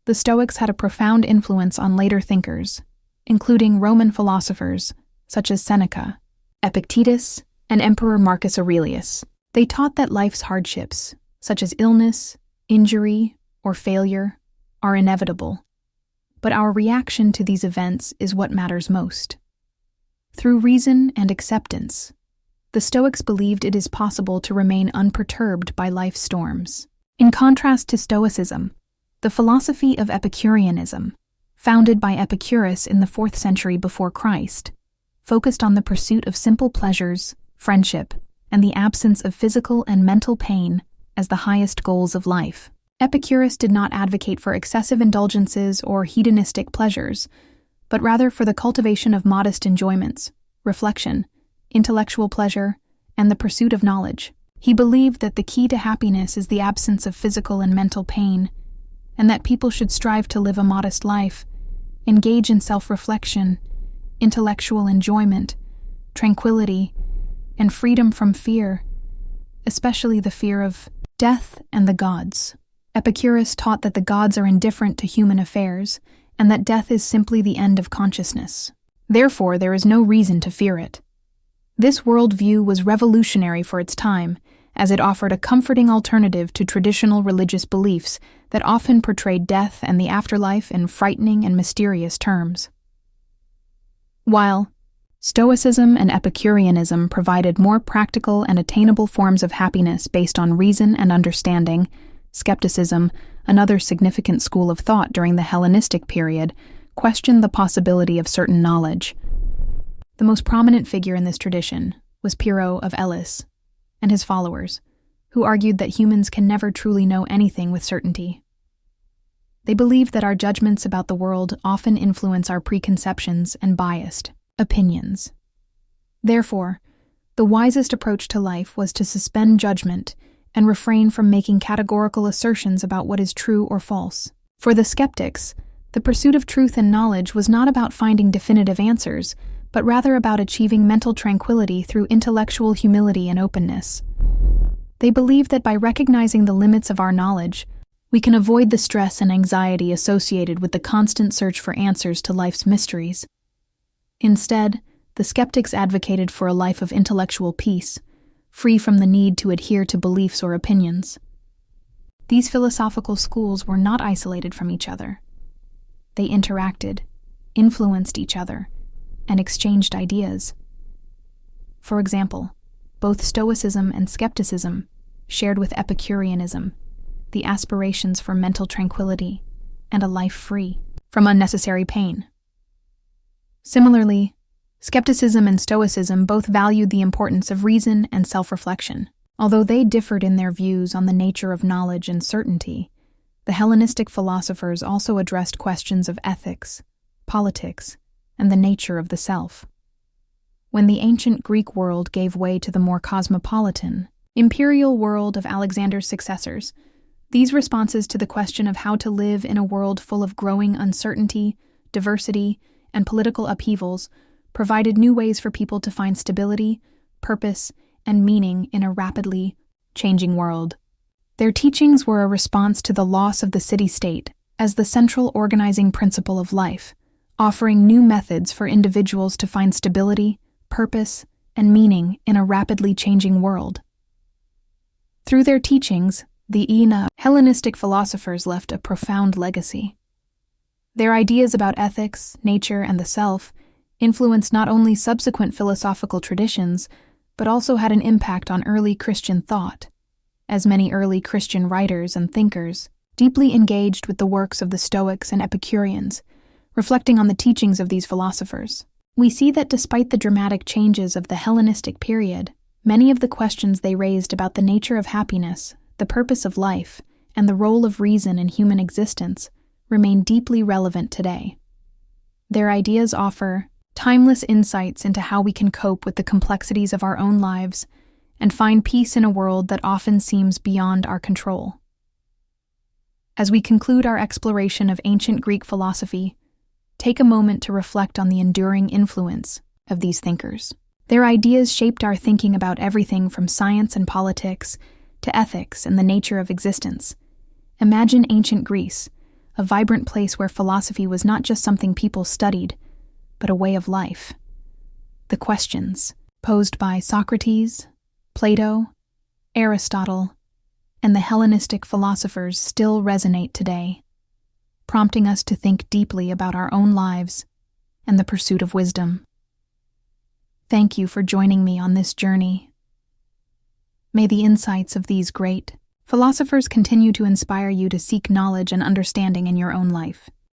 The Stoics had a profound influence on later thinkers, including Roman philosophers such as Seneca, Epictetus, and Emperor Marcus Aurelius. They taught that life's hardships, such as illness, injury, or failure, are inevitable, but our reaction to these events is what matters most. Through reason and acceptance, the Stoics believed it is possible to remain unperturbed by life's storms. In contrast to Stoicism, the philosophy of Epicureanism, founded by Epicurus in the 4th century before Christ, focused on the pursuit of simple pleasures, friendship, and the absence of physical and mental pain as the highest goals of life. Epicurus did not advocate for excessive indulgences or hedonistic pleasures, but rather for the cultivation of modest enjoyments, reflection, intellectual pleasure, and the pursuit of knowledge. He believed that the key to happiness is the absence of physical and mental pain, and that people should strive to live a modest life, engage in self-reflection, intellectual enjoyment, tranquility, and freedom from fear, especially the fear of death and the gods. Epicurus taught that the gods are indifferent to human affairs, and that death is simply the end of consciousness. Therefore, there is no reason to fear it. This worldview was revolutionary for its time, as it offered a comforting alternative to traditional religious beliefs that often portrayed death and the afterlife in frightening and mysterious terms. While Stoicism and Epicureanism provided more practical and attainable forms of happiness based on reason and understanding, Skepticism, another significant school of thought during the Hellenistic period, questioned the possibility of certain knowledge. The most prominent figure in this tradition was Pyrrho of Elis and his followers, who argued that humans can never truly know anything with certainty. They believed that our judgments about the world often influence our preconceptions and biased opinions. Therefore, the wisest approach to life was to suspend judgment and refrain from making categorical assertions about what is true or false. For the skeptics, the pursuit of truth and knowledge was not about finding definitive answers, but rather about achieving mental tranquility through intellectual humility and openness. They believed that by recognizing the limits of our knowledge, we can avoid the stress and anxiety associated with the constant search for answers to life's mysteries. Instead, the skeptics advocated for a life of intellectual peace, free from the need to adhere to beliefs or opinions. These philosophical schools were not isolated from each other. They interacted, influenced each other, and exchanged ideas. For example, both Stoicism and Skepticism shared with Epicureanism the aspirations for mental tranquility and a life free from unnecessary pain. Similarly, Skepticism and Stoicism both valued the importance of reason and self-reflection. Although they differed in their views on the nature of knowledge and certainty, the Hellenistic philosophers also addressed questions of ethics, politics, and the nature of the self. When the ancient Greek world gave way to the more cosmopolitan, imperial world of Alexander's successors, these responses to the question of how to live in a world full of growing uncertainty, diversity, and political upheavals provided new ways for people to find stability, purpose, and meaning in a rapidly changing world. Their teachings were a response to the loss of the city-state as the central organizing principle of life, offering new methods for individuals to find stability, purpose, and meaning in a rapidly changing world. Through their teachings, the Hellenistic philosophers left a profound legacy. Their ideas about ethics, nature, and the self influenced not only subsequent philosophical traditions, but also had an impact on early Christian thought, as many early Christian writers and thinkers deeply engaged with the works of the Stoics and Epicureans, reflecting on the teachings of these philosophers. We see that despite the dramatic changes of the Hellenistic period, Many of the questions they raised about the nature of happiness, the purpose of life, and the role of reason in human existence remain deeply relevant today. Their ideas offer timeless insights into how we can cope with the complexities of our own lives and find peace in a world that often seems beyond our control. As we conclude our exploration of ancient Greek philosophy, take a moment to reflect on the enduring influence of these thinkers. Their ideas shaped our thinking about everything from science and politics to ethics and the nature of existence. Imagine ancient Greece, a vibrant place where philosophy was not just something people studied, but a way of life. The questions posed by Socrates, Plato, Aristotle, and the Hellenistic philosophers still resonate today, prompting us to think deeply about our own lives and the pursuit of wisdom. Thank you for joining me on this journey. May the insights of these great philosophers continue to inspire you to seek knowledge and understanding in your own life.